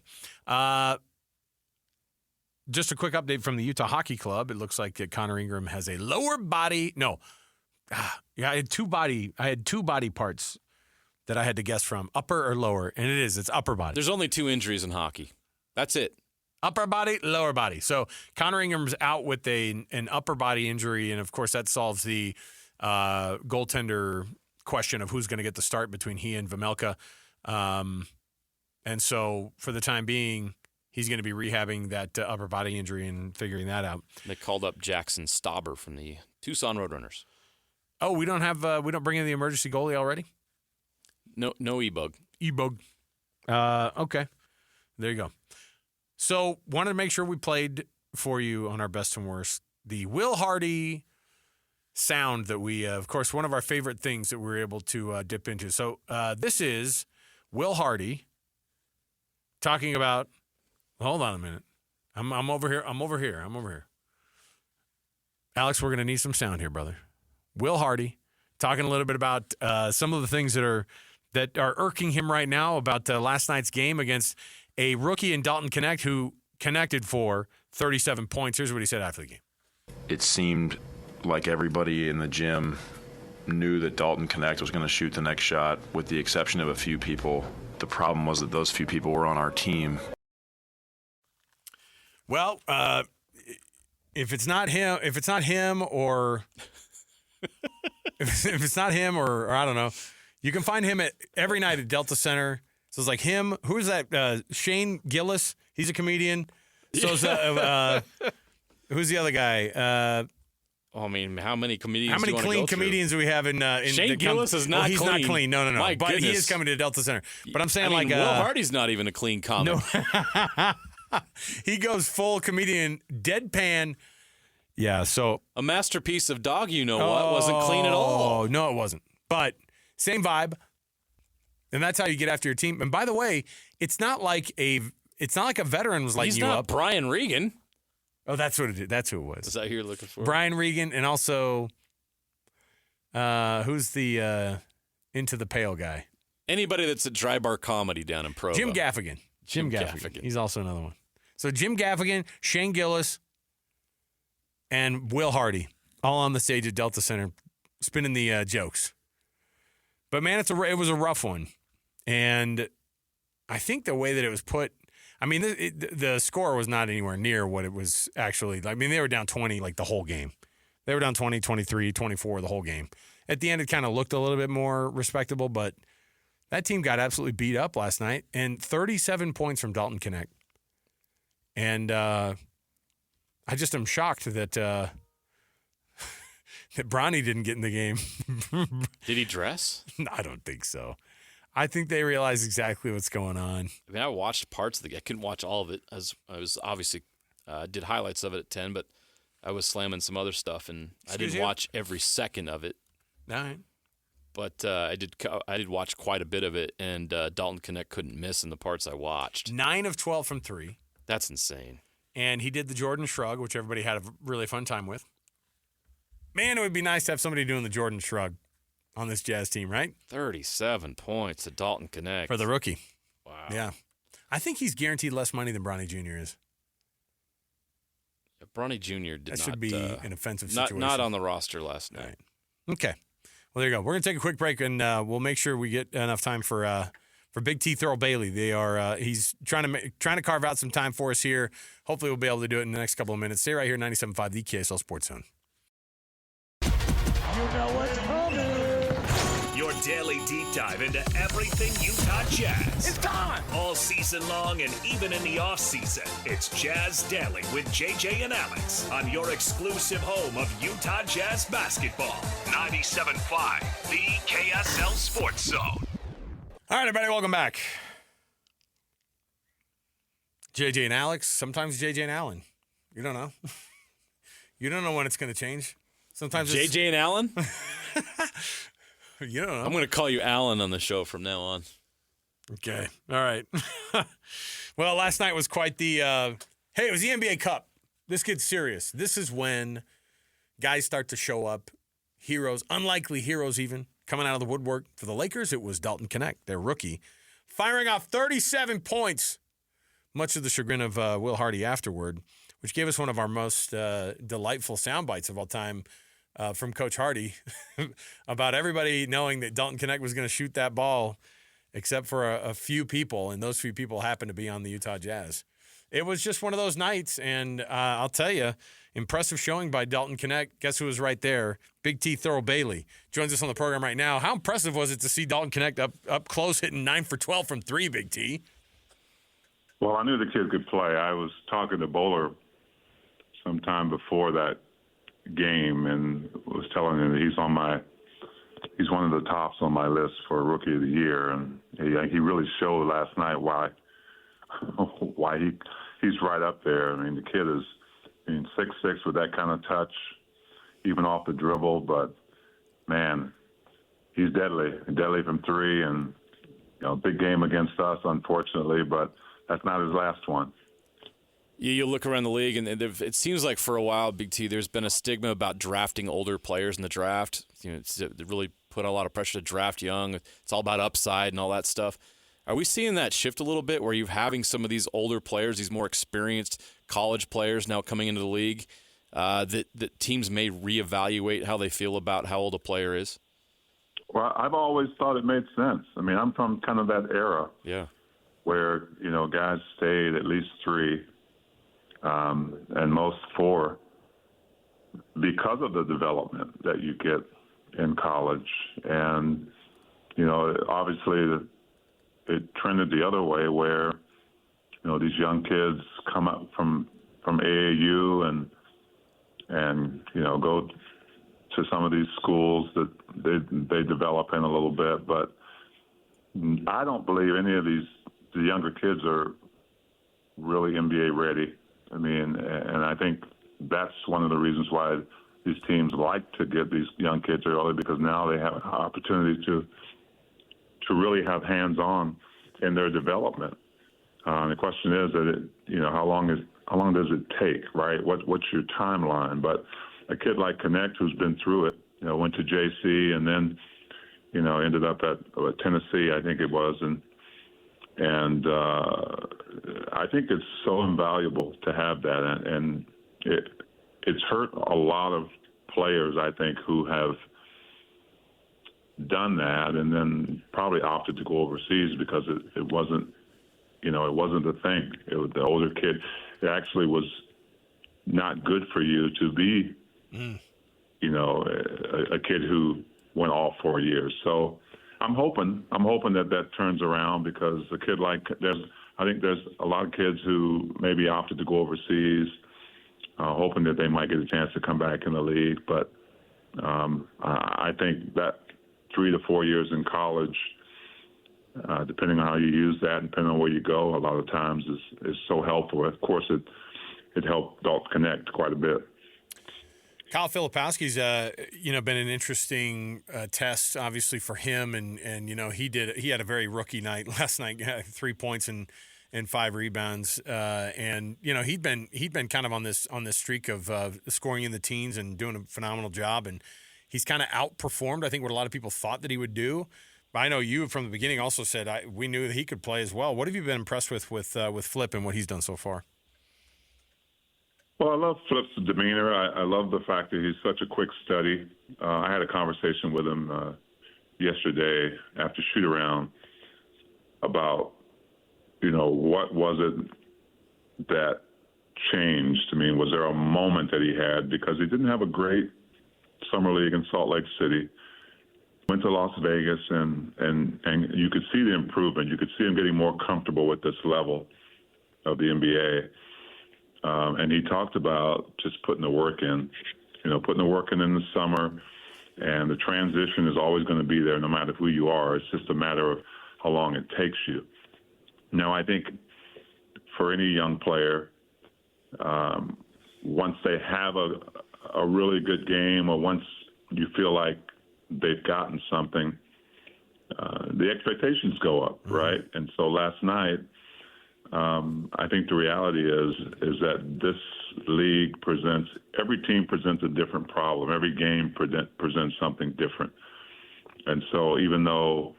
Just a quick update from the Utah Hockey Club. It looks like Connor Ingram has a lower body. No. I had two body parts that I had to guess from, upper or lower, and it's upper body.
There's only 2 injuries in hockey. That's it.
Upper body, lower body. So Connor Ingram's out with an upper body injury, and of course that solves the goaltender question of who's going to get the start between he and Vejmelka. And so for the time being, he's going to be rehabbing that upper body injury and figuring that out.
They called up Jackson Stauber from the Tucson Roadrunners.
Oh, we don't bring in the emergency goalie already?
No E-Bug.
E-Bug. Okay. There you go. So, wanted to make sure we played for you on our best and worst the Will Hardy sound that we, of course, one of our favorite things that we're able to dip into. So, this is Will Hardy talking about. Hold on a minute. I'm over here. Alex, we're going to need some sound here, brother. Will Hardy talking a little bit about some of the things that are irking him right now about last night's game against a rookie in Dalton Connect who connected for 37 points. Here's what he said after the game.
It seemed like everybody in the gym knew that Dalton Connect was going to shoot the next shot, with the exception of a few people. The problem was that those few people were on our team.
Well, if it's not him, or if it's not him, or I don't know, you can find him every night at Delta Center. So it's like him. Who's that? Shane Gillis. He's a comedian. So is who's the other guy?
I mean, how many comedians?
How many
do you
clean
go
comedians do we have in
Shane Gillis is not
he's
clean.
not clean. No.
My
but
goodness.
he is coming to Delta Center. But I'm saying
Will Hardy's not even a clean comic.
No. He goes full comedian, deadpan. Yeah, so
a masterpiece of dog. What wasn't clean at all.
Oh no, it wasn't. But same vibe, and that's how you get after your team. And by the way, it's not like a veteran was lighting
He's
you
not
up.
Brian Regan.
Oh, that's what it is. That's who it was.
Is that who you're looking for?
Brian Regan, and also, who's the Into the Pale guy?
Anybody that's at Dry Bar Comedy down in Provo.
Jim Gaffigan. Jim Gaffigan. He's also another one. So Jim Gaffigan, Shane Gillis, and Will Hardy, all on the stage at Delta Center, spinning the jokes. But man, it was a rough one, and I think the way that it was put. I mean, the score was not anywhere near what it was actually. I mean, they were down 20 like the whole game. They were down 20, 23, 24 the whole game. At the end, it kind of looked a little bit more respectable, but that team got absolutely beat up last night. And 37 points from Dalton Connect. And I just am shocked that that Bronny didn't get in the game.
Did he dress?
I don't think so. I think they realize exactly what's going on.
I mean, I watched parts of the game. I couldn't watch all of it, as I was obviously did highlights of it at 10, but I was slamming some other stuff, and I didn't watch every second of it.
All right.
But I did watch quite a bit of it, and Dalton Connect couldn't miss in the parts I watched.
9 of 12 from 3.
That's insane.
And he did the Jordan Shrug, which everybody had a really fun time with. Man, it would be nice to have somebody doing the Jordan Shrug on this Jazz team, right?
37 points at Dalton Connect.
For the rookie.
Wow.
Yeah. I think he's guaranteed less money than Bronny Jr. is.
Yeah, Bronny Jr.
That should be an offensive situation.
Not on the roster last night.
Right. Okay. Well, there you go. We're going to take a quick break, and we'll make sure we get enough time for Big T Thurl Bailey. They are he's trying to carve out some time for us here. Hopefully we'll be able to do it in the next couple of minutes. Stay right here, 97.5, the KSL Sports Zone.
You know what's coming.
Your daily deep dive into everything Utah Jazz. It's time! All season long and even in the off season. It's Jazz Daily with JJ and Alex on your exclusive home of Utah Jazz basketball. 97.5, the KSL Sports Zone.
All right, everybody, welcome back. JJ and Alex, sometimes JJ and Allen. You don't know. You don't know when it's going to change. Sometimes
JJ and Allen?
You don't know.
I'm going to call you Allen on the show from now on.
Okay. All right. Well, last night was quite the hey, it was the NBA Cup. This gets serious. This is when guys start to show up, heroes, unlikely heroes even, coming out of the woodwork. For the Lakers, it was Dalton Connect, their rookie, firing off 37 points, much to the chagrin of Will Hardy afterward, which gave us one of our most delightful sound bites of all time from Coach Hardy about everybody knowing that Dalton Connect was going to shoot that ball except for a few people, and those few people happened to be on the Utah Jazz. It was just one of those nights, and I'll tell you, impressive showing by Dalton Connect. Guess who was right there? Big T Thurl Bailey joins us on the program right now. How impressive was it to see Dalton Connect up close hitting 9 for 12 from 3, Big T?
Well, I knew the kid could play. I was talking to Bowler sometime before that game and was telling him that he's one of the tops on my list for Rookie of the Year, and he really showed last night why he's right up there. I mean, the kid is 6'6" with that kind of touch, even off the dribble, but man, he's deadly from 3, and big game against us, unfortunately, but that's not his last one.
You look around the league, and it seems like for a while, Big T, there's been a stigma about drafting older players in the draft. It's really put a lot of pressure to draft young. It's all about upside and all that stuff. Are we seeing that shift a little bit where you're having some of these older players, these more experienced college players now coming into the league, that teams may reevaluate how they feel about how old a player is?
Well, I've always thought it made sense. I mean, I'm from kind of that era.
Yeah.
Where, guys stayed at least 3, and most 4, because of the development that you get in college. And, obviously it trended the other way where, these young kids come up from AAU and go to some of these schools that they develop in a little bit. But I don't believe any of the younger kids are really NBA ready. I mean, and I think that's one of the reasons why these teams like to get these young kids early, because now they have an opportunity to really have hands-on in their development. The question is that how long does it take, right? What's your timeline? But a kid like Connect, who's been through it, went to JC and then ended up at Tennessee, I think it was, and I think it's so invaluable to have that, and it's hurt a lot of players, I think, who have done that and then probably opted to go overseas because it wasn't, it wasn't a thing. The older kid, it actually was not good for you to be, a kid who went all 4 years. So I'm hoping that turns around, because a kid I think there's a lot of kids who maybe opted to go overseas, hoping that they might get a chance to come back in the league. But I think that 3 to 4 years in college, depending on how you use that, depending on where you go, a lot of times is so helpful. Of course, it helped Dalton Connect quite a bit.
Kyle Filipowski's, been an interesting test, obviously, for him, and he had a very rookie night last night, 3 points and 5 rebounds, and he'd been kind of on this streak of scoring in the teens and doing a phenomenal job, and he's kind of outperformed, I think, what a lot of people thought that he would do. But I know you from the beginning also said we knew that he could play as well. What have you been impressed with Flip and what he's done so far?
Well, I love Flip's demeanor. I love the fact that he's such a quick study. I had a conversation with him yesterday after shoot-around about, what was it that changed? I mean, was there a moment that he had? Because he didn't have a great summer league in Salt Lake City. Went to Las Vegas, and you could see the improvement. You could see him getting more comfortable with this level of the NBA. And he talked about just putting the work in, putting the work in the summer, and the transition is always going to be there no matter who you are. It's just a matter of how long it takes you. Now, I think for any young player, once they have a really good game, or once you feel like they've gotten something, the expectations go up, right? And so last night, I think the reality is that this league every team presents a different problem. Every game presents something different. And so even though,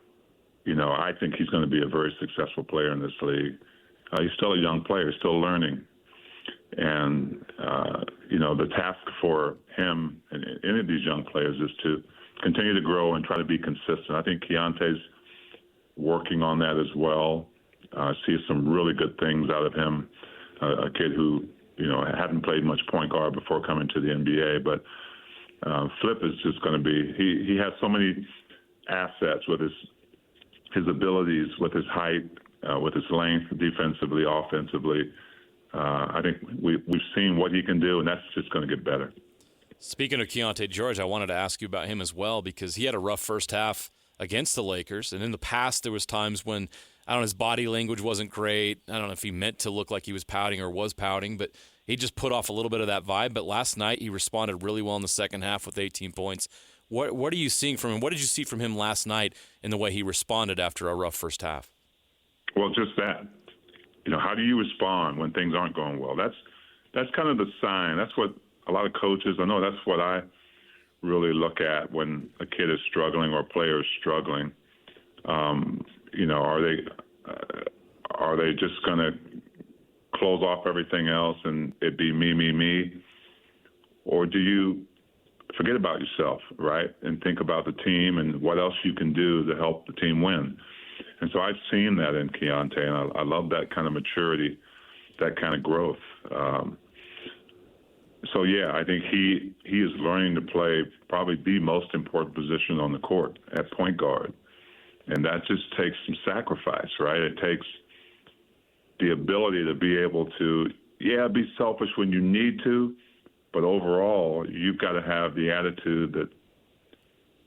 I think he's going to be a very successful player in this league, he's still a young player, still learning. And, the task for him and any of these young players is to continue to grow and try to be consistent. I think Keontae's working on that as well. See some really good things out of him, a kid who, hadn't played much point guard before coming to the NBA. But Flip is just going to be he has so many assets with his abilities, with his height, with his length, defensively, offensively. I think we've seen what he can do, and that's just going to get better.
Speaking of Keontae George, I wanted to ask you about him as well, because he had a rough first half against the Lakers, and in the past there was times when his body language wasn't great. I don't know if he meant to look like he was pouting or was pouting, but he just put off a little bit of that vibe. But last night he responded really well in the second half with 18 points. What are you seeing from him? What did you see from him last night in the way he responded after a rough first half?
Well, just that. How do you respond when things aren't going well? That's kind of the sign. That's what a lot of coaches, I know that's what I really look at when a kid is struggling or a player is struggling. Are they just going to close off everything else and it be me, Or do you forget about yourself, right, and think about the team and what else you can do to help the team win? And so I've seen that in Keontae, and I love that kind of maturity, that kind of growth. So, yeah, I think he is learning to play probably the most important position on the court at point guard. And that just takes some sacrifice, right? It takes the ability to be able to, be selfish when you need to, but overall, you've got to have the attitude that,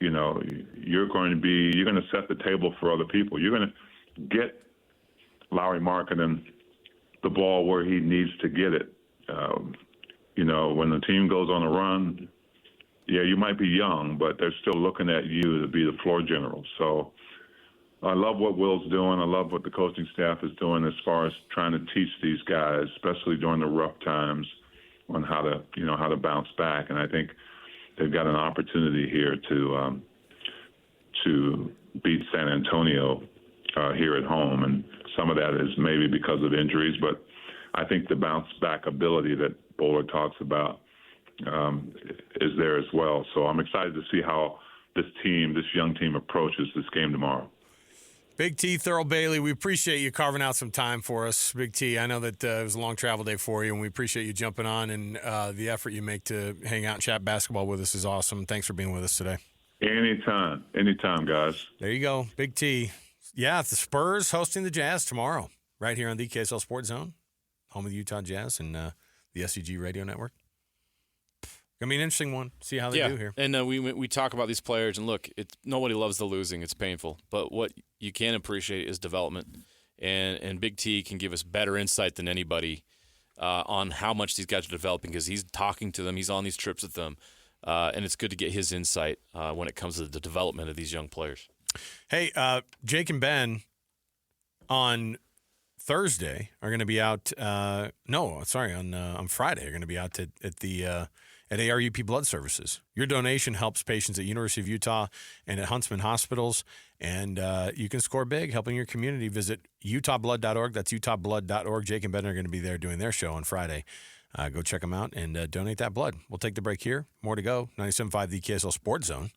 you're going to set the table for other people. You're going to get Lauri Markkanen the ball where he needs to get it. When the team goes on a run, you might be young, but they're still looking at you to be the floor general. So I love what Will's doing. I love what the coaching staff is doing as far as trying to teach these guys, especially during the rough times, on how to bounce back. And I think they've got an opportunity here to beat San Antonio here at home. And some of that is maybe because of injuries, but I think the bounce back ability that Bowler talks about is there as well. So I'm excited to see how this young team approaches this game tomorrow.
Big T, Thurl Bailey, we appreciate you carving out some time for us. Big T, I know that it was a long travel day for you, and we appreciate you jumping on, and the effort you make to hang out and chat basketball with us is awesome. Thanks for being with us today.
Anytime, guys. There
you go, Big T. Yeah, the Spurs hosting the Jazz tomorrow, right here on the KSL Sports Zone, home of the Utah Jazz and the SEG Radio Network. Gonna be an interesting one. See how they do here.
And we talk about these players, and look, nobody loves the losing. It's painful, but what you can appreciate is development, and Big T can give us better insight than anybody on how much these guys are developing because he's talking to them, he's on these trips with them, and it's good to get his insight when it comes to the development of these young players.
Hey, Jake and Ben on Thursday are going to be out. On Friday are going to be out at ARUP Blood Services. Your donation helps patients at University of Utah and at Huntsman Hospitals, and you can score big helping your community. Visit utahblood.org. That's utahblood.org. Jake and Ben are going to be there doing their show on Friday. Go check them out and donate that blood. We'll take the break here. More to go. 97.5 the KSL Sports Zone.